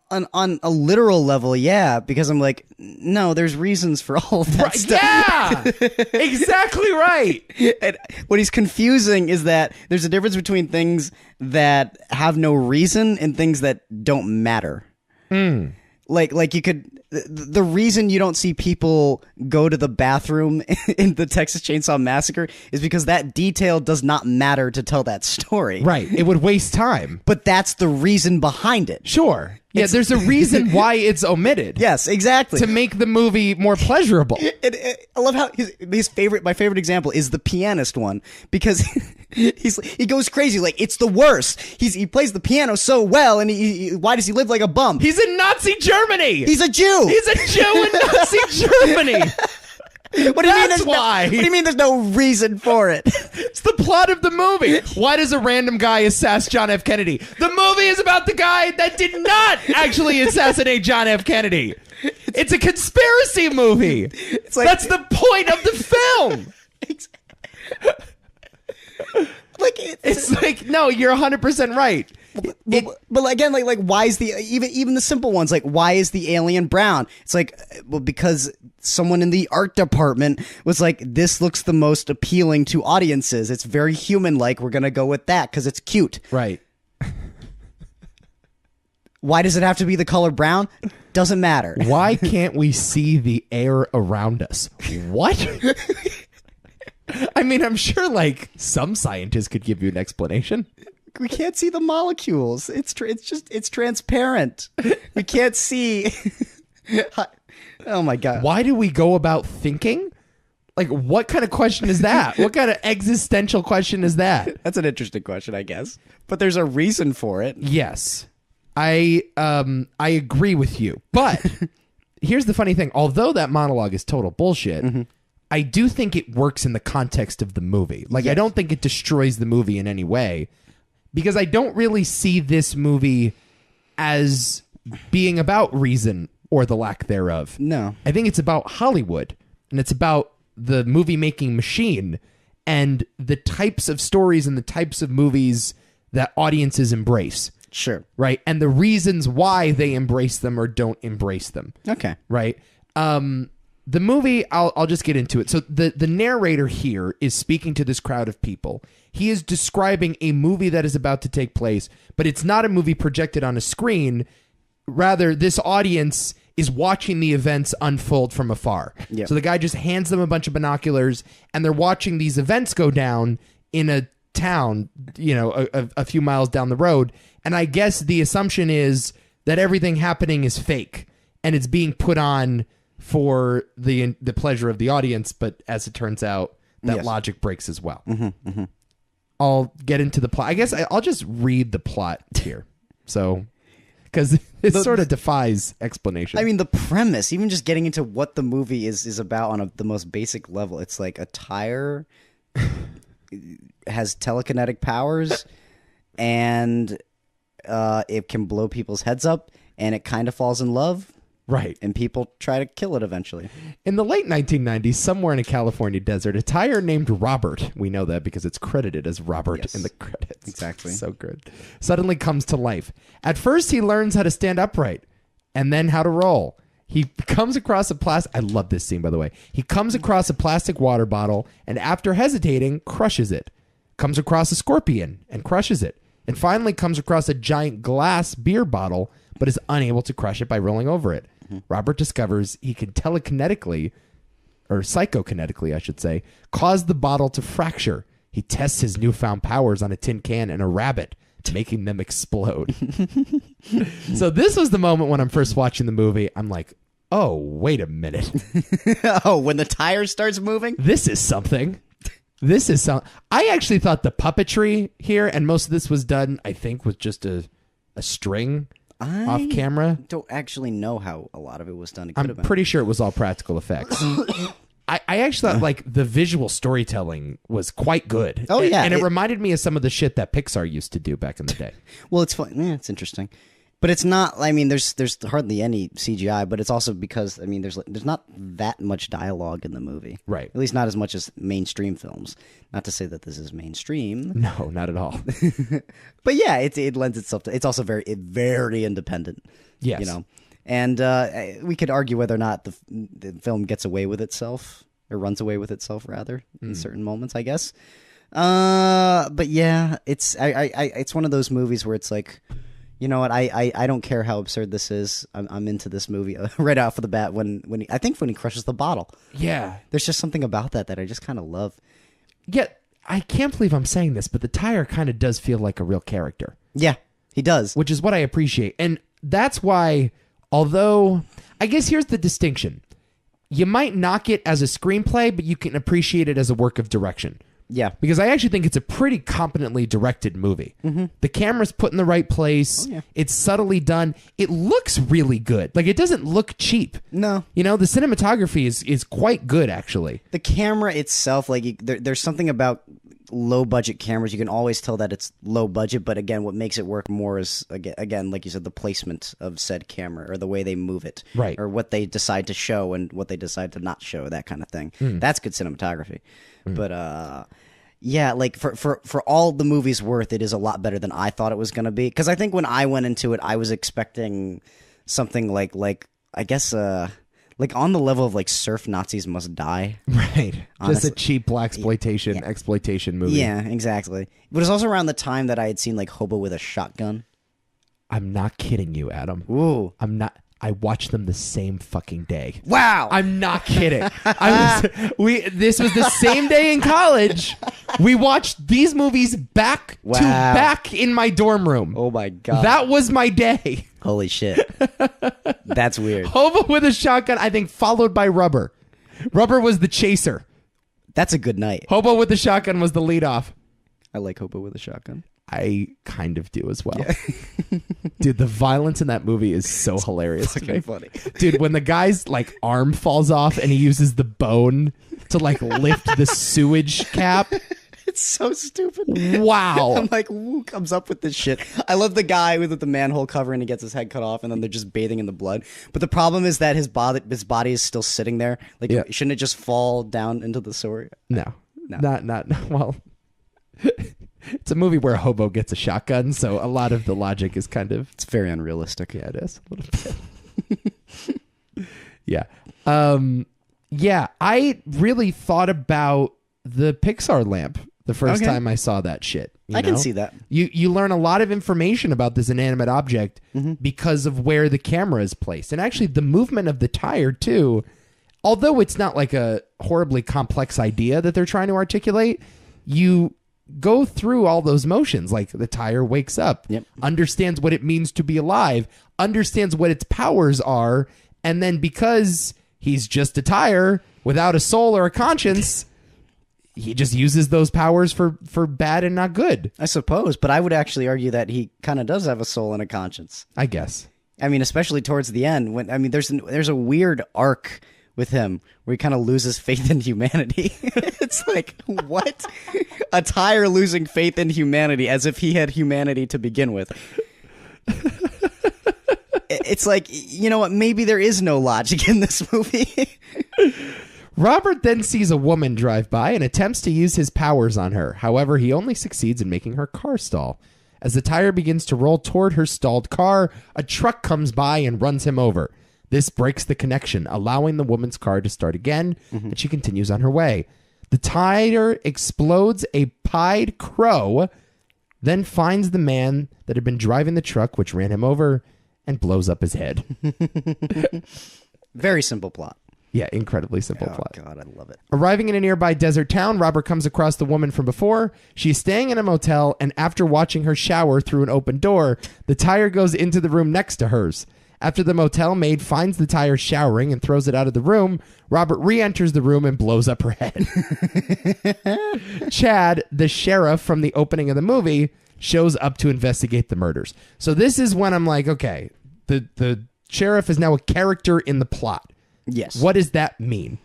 on a literal level, yeah, because I'm like, no, there's reasons for all of that Right, stuff. yeah, exactly right. And what he's confusing is that there's a difference between things that have no reason and things that don't matter. Like you could, the reason you don't see people go to the bathroom in the Texas Chainsaw Massacre is because that detail does not matter to tell that story. Right, it would waste time. But that's the reason behind it. Sure. Yeah, there's a reason why it's omitted. Yes, exactly. To make the movie more pleasurable. I love how my favorite example is the pianist one, because he goes crazy, like it's the worst. He plays the piano so well, and why does he live like a bum? He's in Nazi Germany. He's a Jew. He's a Jew in Nazi Germany. What do you mean? That's why. What do you mean? There's no reason for it? It's the plot of the movie. Why does a random guy assassinate John F. Kennedy? The movie is about the guy that did not actually assassinate John F. Kennedy. It's a conspiracy movie. It's like, that's the point of the film. It's like, no, you're 100% right. But again, like why is the even the simple ones, like why is the alien brown? It's like, well, because someone in the art department was like, this looks the most appealing to audiences. It's very human-like. We're gonna go with that because it's cute. Right. Why does it have to be the color brown? Doesn't matter. Why can't we see the air around us? What? I mean, I'm sure like some scientists could give you an explanation. We can't see the molecules. It's transparent. We can't see. Oh my God. Why do we go about thinking? Like, what kind of question is that? What kind of existential question is that? That's an interesting question, I guess. But there's a reason for it. Yes. I agree with you. But here's the funny thing. Although that monologue is total bullshit, I do think it works in the context of the movie. Like, I don't think it destroys the movie in any way, because I don't really see this movie as being about reason or the lack thereof. No. I think it's about Hollywood, and it's about the movie-making machine and the types of stories and the types of movies that audiences embrace. Sure. Right? And the reasons why they embrace them or don't embrace them. Okay. Right? The movie, I'll just get into it. So the narrator here is speaking to this crowd of people. He is describing a movie that is about to take place, but it's not a movie projected on a screen. Rather, this audience is watching the events unfold from afar. Yep. So the guy just hands them a bunch of binoculars, and they're watching these events go down in a town, a few miles down the road. And I guess the assumption is that everything happening is fake, and it's being put on for the pleasure of the audience. But as it turns out, that logic breaks as well. I'll get into the plot. I guess I'll just read the plot here. So... because it sort of defies explanation. I mean, the premise, even just getting into what the movie is about on the most basic level, it's like a tire has telekinetic powers, and it can blow people's heads up, and it kind of falls in love. Right. And people try to kill it eventually. In the late 1990s, somewhere in a California desert, a tire named Robert, we know that because it's credited as Robert in the credits. Exactly. So good. Suddenly comes to life. At first, he learns how to stand upright and then how to roll. He comes across a plastic... I love this scene, by the way. He comes across a plastic water bottle and after hesitating, crushes it. Comes across a scorpion and crushes it. And finally comes across a giant glass beer bottle, but is unable to crush it by rolling over it. Robert discovers he can telekinetically, or psychokinetically, I should say, cause the bottle to fracture. He tests his newfound powers on a tin can and a rabbit, making them explode. So this was the moment when I'm first watching the movie. I'm like, oh, wait a minute. Oh, when the tire starts moving? This is something. This is something. I actually thought the puppetry here, and most of this was done, I think, with just a string off camera. I don't actually know how a lot of it was done. I'm pretty sure it was all practical effects. I actually thought like the visual storytelling was quite good. Oh yeah, and it reminded me of some of the shit that Pixar used to do back in the day. Well, it's fun. Yeah, it's interesting, but it's not. I mean, there's hardly any CGI, but it's also because there's not that much dialogue in the movie, right? At least not as much as mainstream films. Not to say that this is mainstream. No, not at all. But yeah, it lends itself to. It's also very independent. Yes. And we could argue whether or not the film gets away with itself, or runs away with itself, rather, in certain moments, I guess. But yeah, it's one of those movies where it's like, you know what, I don't care how absurd this is. I'm into this movie right off of the bat when he crushes the bottle. Yeah. There's just something about that I just kind of love. Yeah, I can't believe I'm saying this, but the tire kind of does feel like a real character. Yeah, he does. Which is what I appreciate. And that's why... Although, I guess here's the distinction. You might knock it as a screenplay, but you can appreciate it as a work of direction. Yeah. Because I actually think it's a pretty competently directed movie. The camera's put in the right place. Oh, yeah. It's subtly done. It looks really good. Like, it doesn't look cheap. No. The cinematography is quite good, actually. The camera itself, like, there's something about low-budget cameras. You can always tell that it's low budget, but again, what makes it work more is, again, like you said, the placement of said camera, or the way they move it. Right. Or what they decide to show and what they decide to not show, that kind of thing. That's good cinematography. But, yeah, like, for all the movie's worth, it is a lot better than I thought it was going to be. Because I think when I went into it, I was expecting something like I guess... like on the level of like Surf Nazis Must Die. Right. Honestly. Just a cheap blaxploitation exploitation movie. Yeah, exactly. But it's also around the time that I had seen like Hobo with a Shotgun. I'm not kidding you, Adam. Ooh. I'm not. I watched them the same fucking day. Wow. I'm not kidding. This was the same day in college. We watched these movies back to back in my dorm room. Oh my God. That was my day. Holy shit. That's weird. Hobo with a Shotgun, I think, followed by Rubber. Rubber was the chaser. That's a good night. Hobo with the shotgun was the lead off. I like Hobo with a shotgun. I kind of do as well. Yeah. Dude, the violence in that movie is so hilarious to me. Funny. Dude, when the guy's like arm falls off and he uses the bone to like lift the sewage cap. It's so stupid. Wow. I'm like, who comes up with this shit? I love the guy with the manhole cover and he gets his head cut off and then they're just bathing in the blood. But the problem is that his body is still sitting there. Like, shouldn't it just fall down into the sewer? No. Not well. It's a movie where a hobo gets a shotgun, so a lot of the logic is kind of... It's very unrealistic. Yeah, it is. A little bit. Yeah. Yeah, I really thought about the Pixar lamp the first time I saw that shit. I can see that. You learn a lot of information about this inanimate object because of where the camera is placed. And actually, the movement of the tire, too, although it's not like a horribly complex idea that they're trying to articulate, you go through all those motions. Like the tire wakes up, understands what it means to be alive, understands what its powers are, and then because he's just a tire without a soul or a conscience, he just uses those powers for bad and not good. I suppose, but I would actually argue that he kind of does have a soul and a conscience. I guess. I mean, especially towards the end, when there's a weird arc with him where he kind of loses faith in humanity. It's like, what? A tire losing faith in humanity as if he had humanity to begin with. It's like, you know what? Maybe there is no logic in this movie. Robert then sees a woman drive by and attempts to use his powers on her. However, he only succeeds in making her car stall. As the tire begins to roll toward her stalled car, a truck comes by and runs him over. This breaks the connection, allowing the woman's car to start again, and she continues on her way. The tire explodes a pied crow, then finds the man that had been driving the truck, which ran him over, and blows up his head. Very simple plot. Yeah, incredibly simple plot. Oh, God, I love it. Arriving in a nearby desert town, Robert comes across the woman from before. She's staying in a motel, and after watching her shower through an open door, the tire goes into the room next to hers. After the motel maid finds the tire showering and throws it out of the room, Robert re-enters the room and blows up her head. Chad, the sheriff from the opening of the movie, shows up to investigate the murders. So this is when I'm like, okay, the sheriff is now a character in the plot. Yes. What does that mean?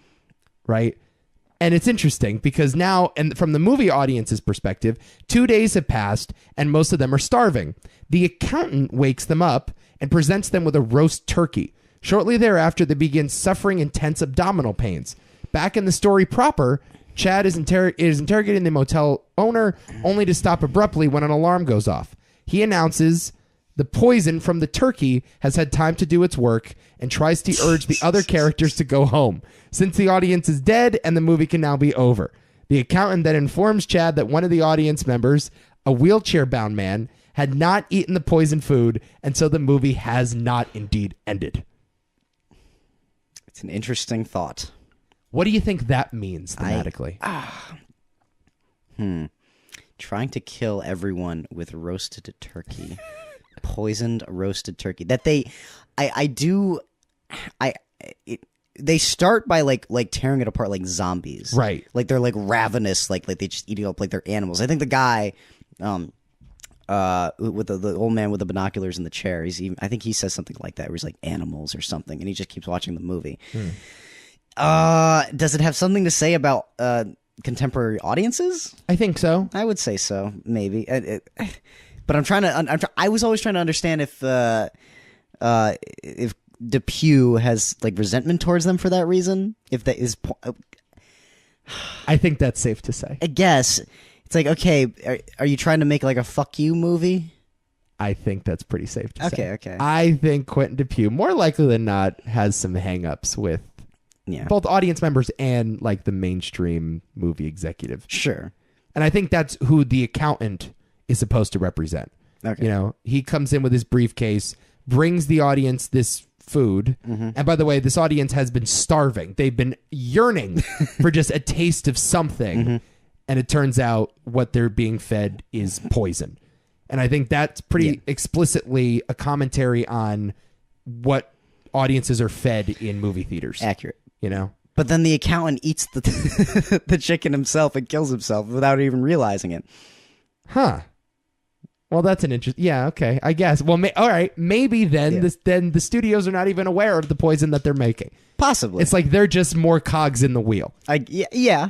Right? And it's interesting because now, and from the movie audience's perspective, 2 days have passed and most of them are starving. The accountant wakes them up and presents them with a roast turkey. Shortly thereafter, they begin suffering intense abdominal pains. Back in the story proper, Chad is interrogating the motel owner only to stop abruptly when an alarm goes off. He announces the poison from the turkey has had time to do its work and tries to urge the other characters to go home, since the audience is dead and the movie can now be over. The accountant then informs Chad that one of the audience members, a wheelchair-bound man, had not eaten the poisoned food, and so the movie has not indeed ended. It's an interesting thought. What do you think that means thematically? Trying to kill everyone with roasted turkey. Poisoned roasted turkey. That they start by like tearing it apart like zombies. Right. Like they're like ravenous, like they just eat it up like they're animals. I think the guy with the old man with the binoculars in the chair, I think he says something like that where he's like animals or something, and he just keeps watching the movie. Does it have something to say about contemporary audiences? I think so. I would say so, maybe. But I'm trying to. I was always trying to understand if Dupieux has like resentment towards them for that reason. If that is, I think that's safe to say. I guess it's like, okay, are you trying to make like a fuck you movie? I think that's pretty safe to say. Okay. I think Quentin Dupieux, more likely than not, has some hang-ups with both audience members and like the mainstream movie executive. Sure. And I think that's who the accountant is supposed to represent. Okay. You know, he comes in with his briefcase, brings the audience this food. And by the way, this audience has been starving. They've been yearning for just a taste of something. And it turns out what they're being fed is poison. And I think that's pretty explicitly a commentary on what audiences are fed in movie theaters. Accurate. You know, But then the accountant eats the the chicken himself and kills himself without even realizing it. Huh. Well, that's an interesting. Yeah, okay, I guess. Well, all right, maybe then then the studios are not even aware of the poison that they're making. Possibly. It's like they're just more cogs in the wheel. Yeah.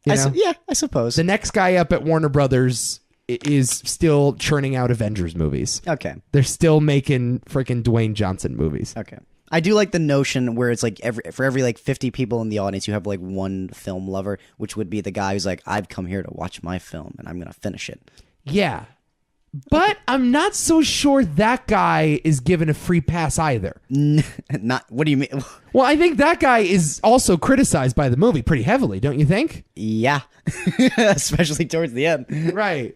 I suppose. The next guy up at Warner Brothers is still churning out Avengers movies. Okay. They're still making freaking Dwayne Johnson movies. Okay. I do like the notion where it's like for every like 50 people in the audience, you have like one film lover, which would be the guy who's like, I've come here to watch my film and I'm going to finish it. Yeah. But I'm not so sure that guy is given a free pass either. Not. What do you mean? Well, I think that guy is also criticized by the movie pretty heavily, don't you think? Yeah. Especially towards the end. Right.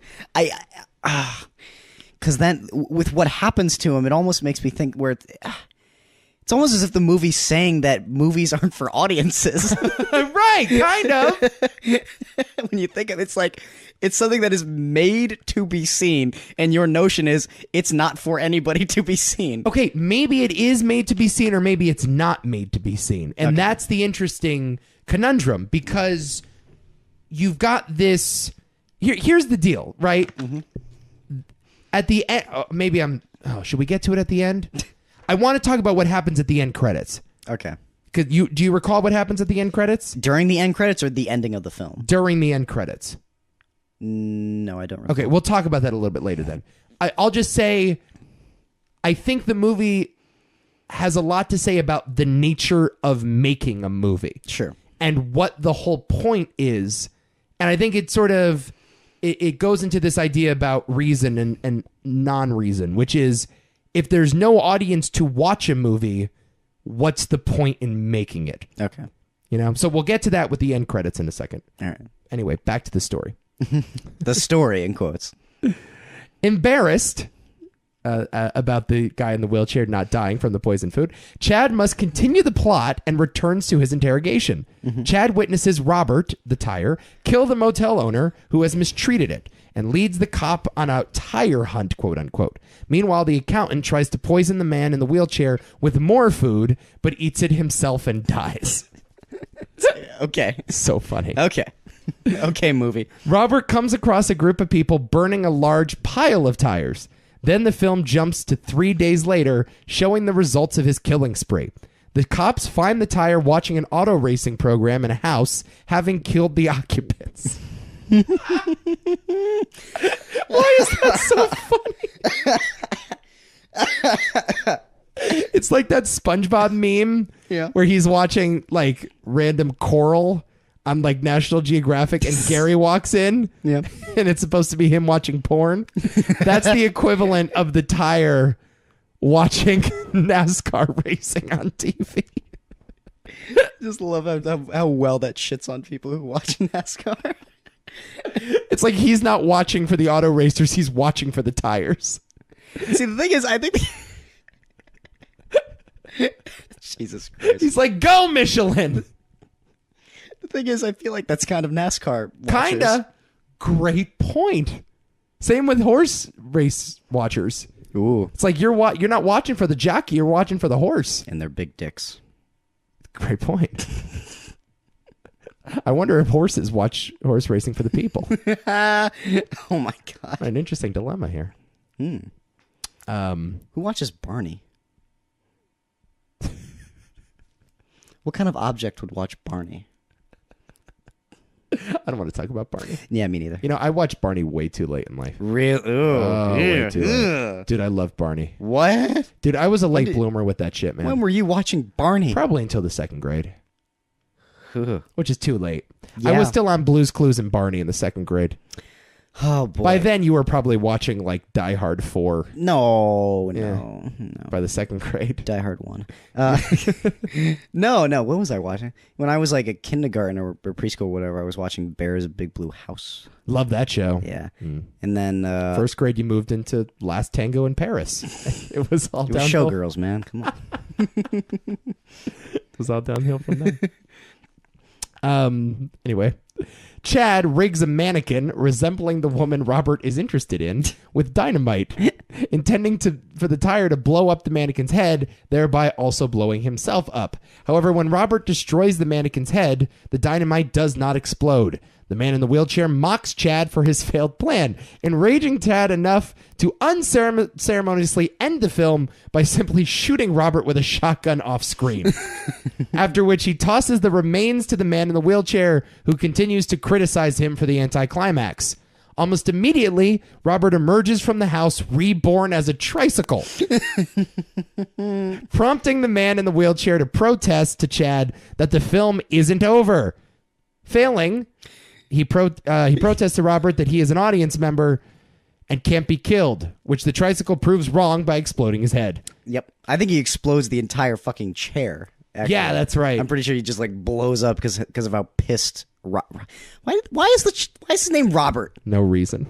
Because then with what happens to him, it almost makes me think where it's almost as if the movie's saying that movies aren't for audiences. Right, kind of. When you think of it, it's like it's something that is made to be seen, and your notion is it's not for anybody to be seen. Okay, maybe it is made to be seen, or maybe it's not made to be seen. And that's the interesting conundrum, because you've got this... Here's the deal, right? Mm-hmm. At the end... maybe I'm... should we get to it at the end? I want to talk about what happens at the end credits. Okay. Do you recall what happens at the end credits? During the end credits or the ending of the film? During the end credits. No, I don't recall. Okay, we'll talk about that a little bit later then. I'll just say, I think the movie has a lot to say about the nature of making a movie. Sure. And what the whole point is. And I think it sort of, it goes into this idea about reason and non-reason, which is, if there's no audience to watch a movie, what's the point in making it? Okay. You know? So we'll get to that with the end credits in a second. All right. Anyway, back to the story. The story, in quotes. Embarrassed about the guy in the wheelchair not dying from the poison food, Chad must continue the plot and returns to his interrogation. Mm-hmm. Chad witnesses Robert, the tire, kill the motel owner who has mistreated it, and leads the cop on a tire hunt, quote unquote. Meanwhile, the accountant tries to poison the man in the wheelchair with more food, but eats it himself and dies. Okay. So funny. Okay. Okay, movie. Robert comes across a group of people burning a large pile of tires. Then the film jumps to 3 days later, showing the results of his killing spree. The cops find the tire watching an auto racing program in a house, having killed the occupants. Why is that so funny? It's like that SpongeBob meme where he's watching like random coral on like National Geographic and Gary walks in and it's supposed to be him watching porn. That's the equivalent of the tire watching NASCAR racing on TV. Just love how well that shits on people who watch NASCAR. It's like he's not watching for the auto racers, he's watching for the tires. See, the thing is, I think... Jesus Christ. He's like, go, Michelin! The thing is, I feel like that's kind of NASCAR watchers. Kinda. Great point. Same with horse race watchers. Ooh. It's like you're not watching for the jockey, you're watching for the horse. And their big dicks. Great point. I wonder if horses watch horse racing for the people. Oh my God. An interesting dilemma here. Who watches Barney? What kind of object would watch Barney? I don't want to talk about Barney. Yeah, me neither. You know, I watched Barney way too late in life. Real? Way too late. Dude, I love Barney. What? Dude, I was a late bloomer with that shit, man. When were you watching Barney? Probably until the second grade. Which is too late. Yeah. I was still on Blue's Clues and Barney in the second grade. Oh, boy. By then, you were probably watching, like, Die Hard 4. No. By the second grade. Die Hard 1. No. What was I watching? When I was, like, a kindergarten or preschool or whatever, I was watching Bear's Big Blue House. Love that show. Yeah. And then... First grade, you moved into Last Tango in Paris. It was all downhill. Showgirls, man. Come on. It was all downhill from there. Anyway, Chad rigs a mannequin resembling the woman Robert is interested in with dynamite, intending for the tire to blow up the mannequin's head, thereby also blowing himself up. However, when Robert destroys the mannequin's head, the dynamite does not explode. The man in the wheelchair mocks Chad for his failed plan, enraging Chad enough to unceremoniously end the film by simply shooting Robert with a shotgun off screen. After which he tosses the remains to the man in the wheelchair, who continues to criticize him for the anticlimax. Almost immediately, Robert emerges from the house reborn as a tricycle, prompting the man in the wheelchair to protest to Chad that the film isn't over. Failing, he protests to Robert that he is an audience member and can't be killed, which the tricycle proves wrong by exploding his head. Yep. I think he explodes the entire fucking chair. Actually. Yeah, that's right. I'm pretty sure he just like blows up because of how pissed. Why is his name Robert? No reason.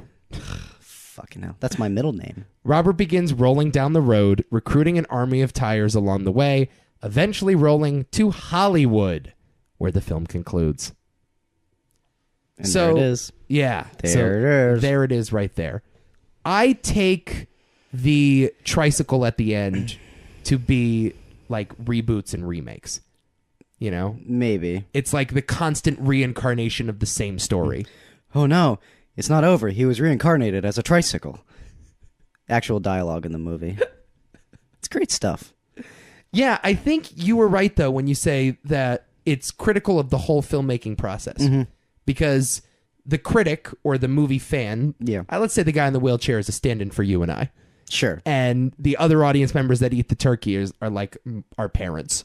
Fucking hell. That's my middle name. Robert begins rolling down the road, recruiting an army of tires along the way, eventually rolling to Hollywood, where the film concludes. And there it is. Yeah. There it is. There it is right there. I take the tricycle at the end to be like reboots and remakes. You know? Maybe. It's like the constant reincarnation of the same story. Oh no, it's not over. He was reincarnated as a tricycle. Actual dialogue in the movie. It's great stuff. Yeah, I think you were right, though, when you say that it's critical of the whole filmmaking process. Mm-hmm. Because the critic or the movie fan, let's say the guy in the wheelchair is a stand-in for you and I. Sure. And the other audience members that eat the turkey are like our parents,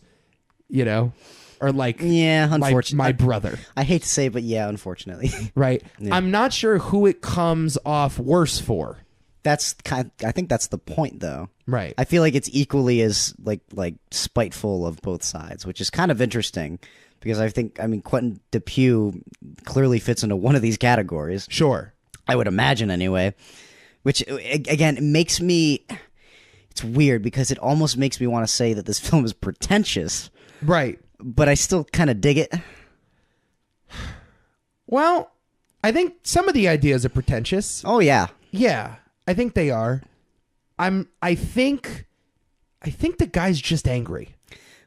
you know? Or like unfortunately, my brother. I hate to say it, but yeah, unfortunately. Right. Yeah. I'm not sure who it comes off worse for. I think that's the point, though. Right. I feel like it's equally as like spiteful of both sides, which is kind of interesting. Because Quentin Dupieux clearly fits into one of these categories. Sure. I would imagine anyway. Which, again, makes me... It's weird because it almost makes me want to say that this film is pretentious. Right. But I still kind of dig it. Well, I think some of the ideas are pretentious. Oh, yeah. Yeah, I think they are. I think the guy's just angry.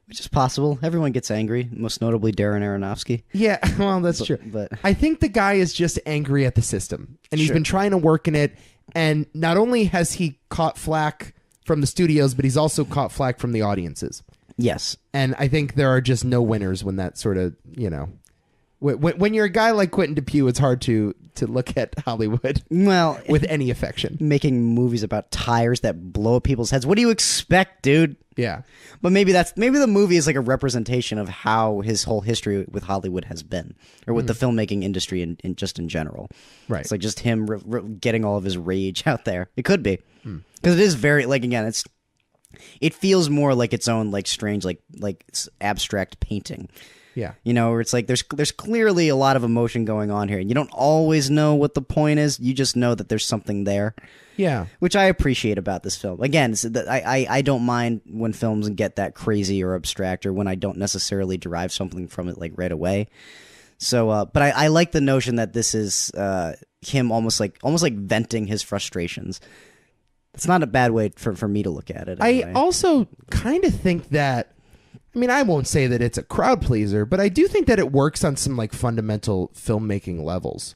Which is possible. Everyone gets angry, most notably Darren Aronofsky. Yeah, well, that's true. But I think the guy is just angry at the system. And he's been trying to work in it. And not only has he caught flack from the studios, but he's also caught flack from the audiences. Yes. And I think there are just no winners when that sort of, you know... When you're a guy like Quentin Dupieux, it's hard to look at Hollywood with any affection. Making movies about tires that blow up people's heads. What do you expect, dude? Yeah. But maybe the movie is like a representation of how his whole history with Hollywood has been, or with the filmmaking industry in general. Right. It's like just him getting all of his rage out there. It could be. Because it is very, like, again, it feels more like its own, like, strange, like abstract painting. Yeah. You know, where it's like there's clearly a lot of emotion going on here. And you don't always know what the point is. You just know that there's something there. Yeah. Which I appreciate about this film. Again, I don't mind when films get that crazy or abstract, or when I don't necessarily derive something from it like right away. So, but I like the notion that this is him almost like venting his frustrations. It's not a bad way for me to look at it. Anyway. I also kind of think that, I mean, I won't say that it's a crowd pleaser, but I do think that it works on some like fundamental filmmaking levels.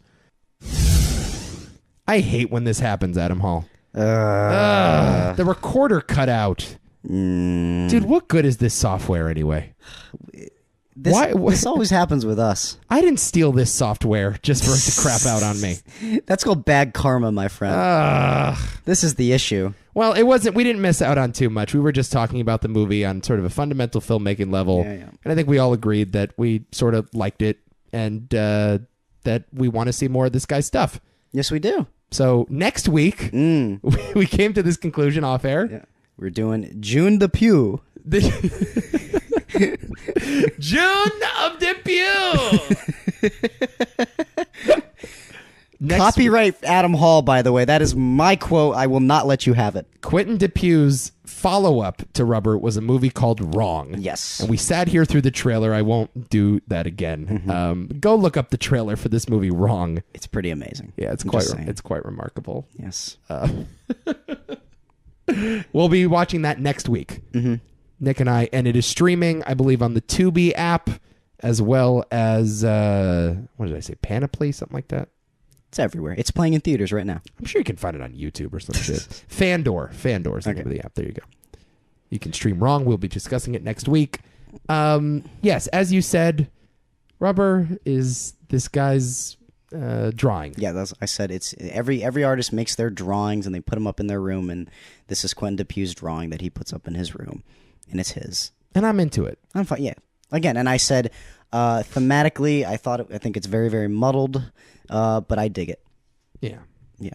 I hate when this happens, Adam Hall. The recorder cut out. Dude, what good is this software anyway? This always happens with us. I didn't steal this software just for it to crap out on me. That's called bad karma, my friend. This is the issue. Well, it wasn't. We didn't miss out on too much. We were just talking about the movie on sort of a fundamental filmmaking level. Yeah. And I think we all agreed that we sort of liked it and that we want to see more of this guy's stuff. Yes, we do. So next week, we came to this conclusion off air. Yeah. We're doing June Dupieux. June of Dupieux. Copyright Adam Hall, by the way. That is my quote. I will not let you have it. Quentin Dupieux's follow-up to Rubber was a movie called Wrong. Yes. And we sat here through the trailer. I won't do that again. Go look up the trailer for this movie, Wrong. It's pretty amazing. Yeah, it's quite remarkable. Yes. We'll be watching that next week. Nick and I, and it is streaming, I believe, on the Tubi app, as well as what did I say, Panoply, something like that. It's everywhere. It's playing in theaters right now. I'm sure you can find it on YouTube or some shit. Fandor is the name of the app. There you go. You can stream Wrong. We'll be discussing it next week. Yes, as you said, Rubber is this guy's drawing. Yeah, I said it's every artist makes their drawings and they put them up in their room, and this is Quentin Dupieux's drawing that he puts up in his room, and it's his. And I'm into it. I'm fine. Yeah. Again, and I said thematically, I think it's very, very muddled, but I dig it. Yeah. Yeah.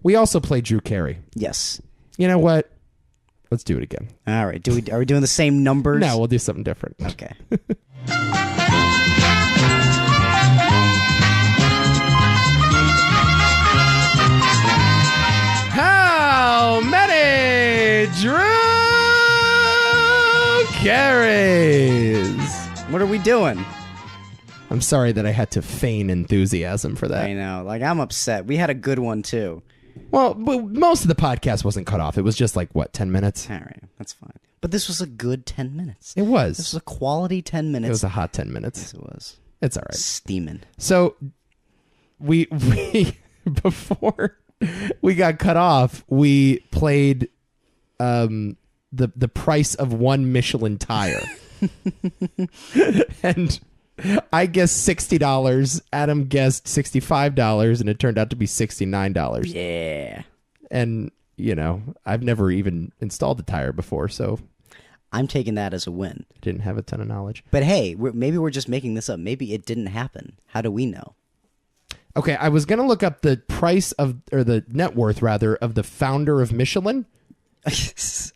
We also played Drew Carey. Yes. You know what? Let's do it again. All right. Are we doing the same numbers? No, we'll do something different. Okay. How many Drew Careys? What are we doing? I'm sorry that I had to feign enthusiasm for that. I know. Like, I'm upset. We had a good one, too. Well, most of the podcast wasn't cut off. It was just like, 10 minutes? All right. That's fine. But this was a good 10 minutes. It was. This was a quality 10 minutes. It was a hot 10 minutes. Yes, it was. It's all right. Steaming. So, we before we got cut off, we played the price of one Michelin tire. And I guessed $60. Adam guessed $65, and it turned out to be $69. Yeah. And, I've never even installed a tire before, so I'm taking that as a win. didn't have a ton of knowledge. But hey, maybe we're just making this up. Maybe it didn't happen. How do we know? Okay, I was going to look up the price of, or the net worth, rather, of the founder of Michelin.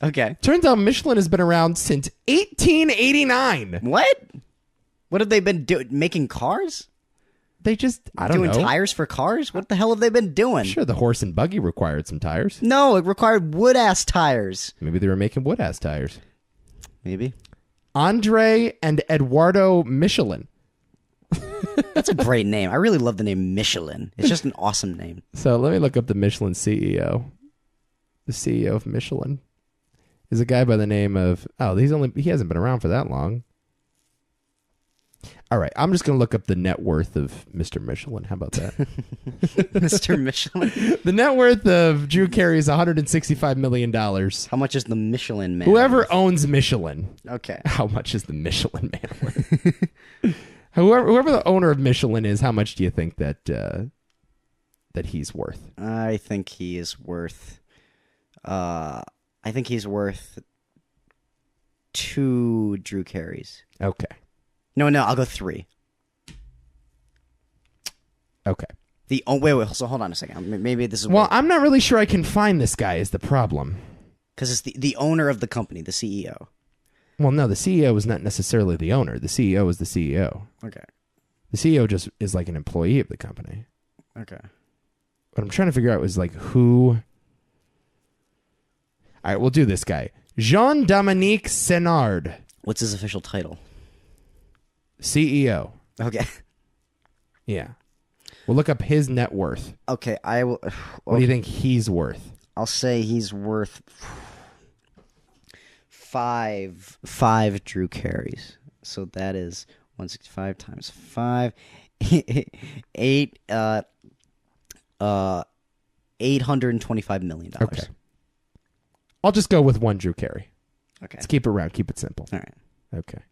Okay. Turns out Michelin has been around since 1889. What? What have they been doing? Making cars? They just, I don't know. Doing tires for cars? What the hell have they been doing? Sure, the horse and buggy required some tires. No, it required wood-ass tires. Maybe they were making wood-ass tires. Maybe. Andre and Eduardo Michelin. That's a great name. I really love the name Michelin. It's just an awesome name. So let me look up the Michelin CEO. The CEO of Michelin is a guy by the name of, he hasn't been around for that long. All right, I'm just going to look up the net worth of Mr. Michelin. How about that? Mr. Michelin. The net worth of Drew Carey is $165 million. How much is the Michelin Man? Whoever owns Michelin. Okay. How much is the Michelin Man worth? Whoever the owner of Michelin is, how much do you think that he's worth? I think he is worth... I think he's worth 2 Drew Careys. Okay. No, I'll go 3. Okay. Wait, so hold on a second. Maybe this is... Well, I'm not really sure I can find this guy is the problem. Because it's the owner of the company, the CEO. Well, no, the CEO is not necessarily the owner. The CEO is the CEO. Okay. The CEO just is like an employee of the company. Okay. What I'm trying to figure out is like who... All right, we'll do this guy. Jean-Dominique Senard. What's his official title? CEO. Okay. Yeah. We'll look up his net worth. Okay, I will... What do you think he's worth? I'll say he's worth 5 Drew Careys. So that is 165 times 5. 825 million dollars. Okay. I'll just go with one Drew Carey. Okay. Let's keep it round. Keep it simple. All right. Okay.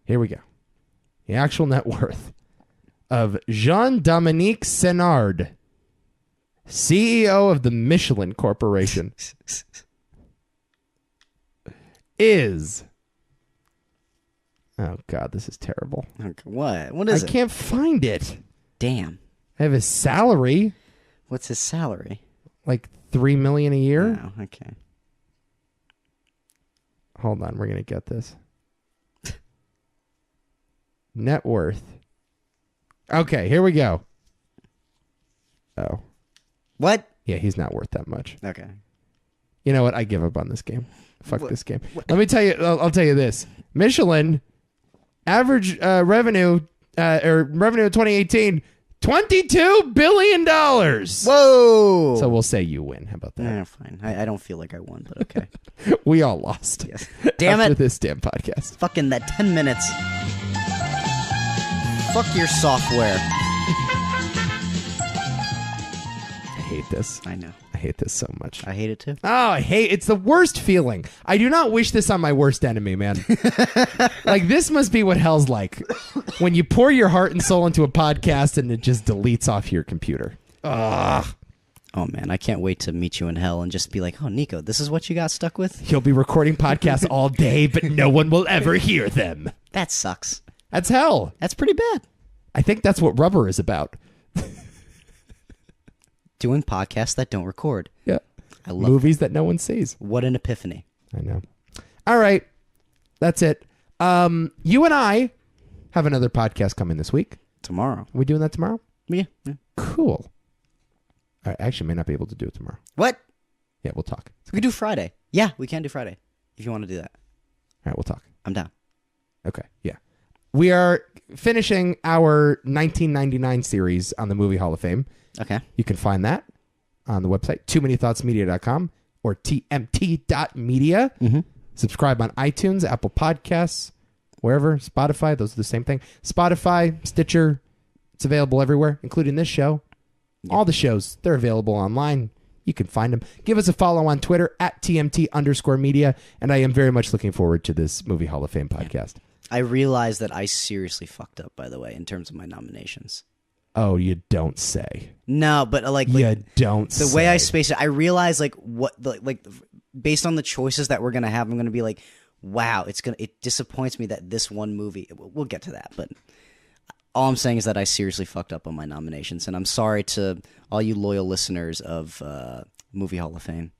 Here we go. The actual net worth of Jean-Dominique Senard, CEO of the Michelin Corporation, is... Oh, God, this is terrible. Okay. What is it? I can't find it. Damn. I have his salary. What's his salary? Like $3 million a year. Oh, okay. Hold on, we're gonna get this. Net worth. Okay, here we go. Oh. What? Yeah, he's not worth that much. Okay. You know what? I give up on this game. Fuck this game. Let me tell you. I'll tell you this. Michelin average revenue or revenue of 2018, $22 billion. Whoa. So we'll say you win. How about that? Fine. I don't feel like I won, but okay. We all lost. Yes. Damn after it. this damn podcast. Fucking that 10 minutes. Fuck your software. I hate this. I know. I hate this so much. I hate it too. Oh, it's the worst feeling. I do not wish this on my worst enemy, man. Like, this must be what hell's like. When you pour your heart and soul into a podcast and it just deletes off your computer. Ugh. Oh, man, I can't wait to meet you in hell and just be like, oh, Nico, this is what you got stuck with? You'll be recording podcasts all day, but no one will ever hear them. That sucks. That's hell. That's pretty bad. I think that's what rubber is about. Doing podcasts that don't record. Yeah. I love movies that no one sees. What an epiphany. I know. All right. That's it. You and I have another podcast coming this week. Tomorrow. Are we doing that tomorrow? Yeah. Cool. I actually may not be able to do it tomorrow. What? Yeah, we'll talk. We can do Friday. Yeah, we can do Friday if you want to do that. All right, we'll talk. I'm down. Okay, yeah. We are finishing our 1999 series on the Movie Hall of Fame. Okay. You can find that on the website, toomanythoughtsmedia.com or tmt.media. Mm-hmm. Subscribe on iTunes, Apple Podcasts, wherever, Spotify. Those are the same thing. Spotify, Stitcher, it's available everywhere, including this show. Yep. All the shows, they're available online. You can find them. Give us a follow on Twitter at TMT_media. And I am very much looking forward to this Movie Hall of Fame podcast. I realized that I seriously fucked up, by the way, in terms of my nominations. Oh, you don't say. No, but like you don't the say. way I spaced it, I realized like what like based on the choices that we're gonna have, I'm gonna be like, wow, it disappoints me that this one movie. We'll get to that, but all I'm saying is that I seriously fucked up on my nominations, and I'm sorry to all you loyal listeners of Movie Hall of Fame.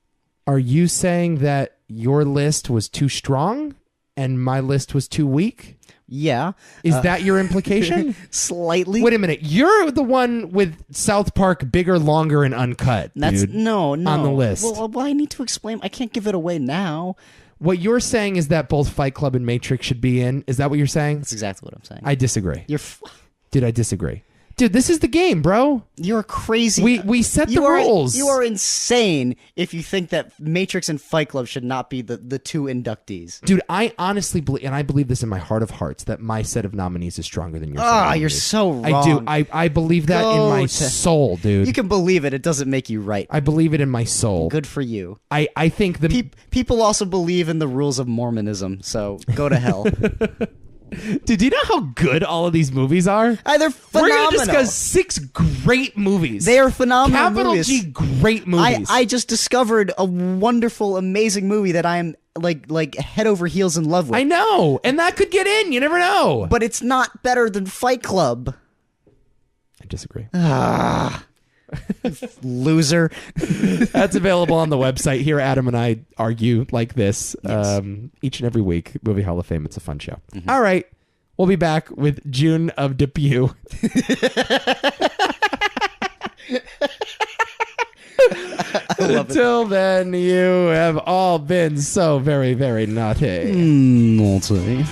Are you saying that your list was too strong and my list was too weak? Yeah. Is that your implication? Slightly. Wait a minute. You're the one with South Park Bigger, Longer, and Uncut, dude, no on the list. Well, I need to explain. I can't give it away now. What you're saying is that both Fight Club and Matrix should be in. Is that what you're saying? That's exactly what I'm saying. I disagree. Dude, I disagree. Dude, this is the game, bro. You're crazy. We set the rules. You are insane if you think that Matrix and Fight Club should not be the two inductees. Dude, I honestly believe, and I believe this in my heart of hearts, that my set of nominees is stronger than yours. Ah, you're so wrong. I do. I believe that in my soul, dude. You can believe it. It doesn't make you right. I believe it in my soul. Good for you. I think the people also believe in the rules of Mormonism, so go to hell. Dude, do you know how good all of these movies are? They're phenomenal. We're going to discuss 6 great movies. They are phenomenal Capital movies. G great movies. I just discovered a wonderful, amazing movie that I'm like head over heels in love with. I know, and that could get in. You never know. But it's not better than Fight Club. I disagree. Loser. That's available on the website. Here, Adam and I argue like this each and every week. Movie Hall of Fame. It's a fun show. Mm-hmm. All right. We'll be back with June of Dupieux. Until then, you have all been so very, very naughty. Naughty.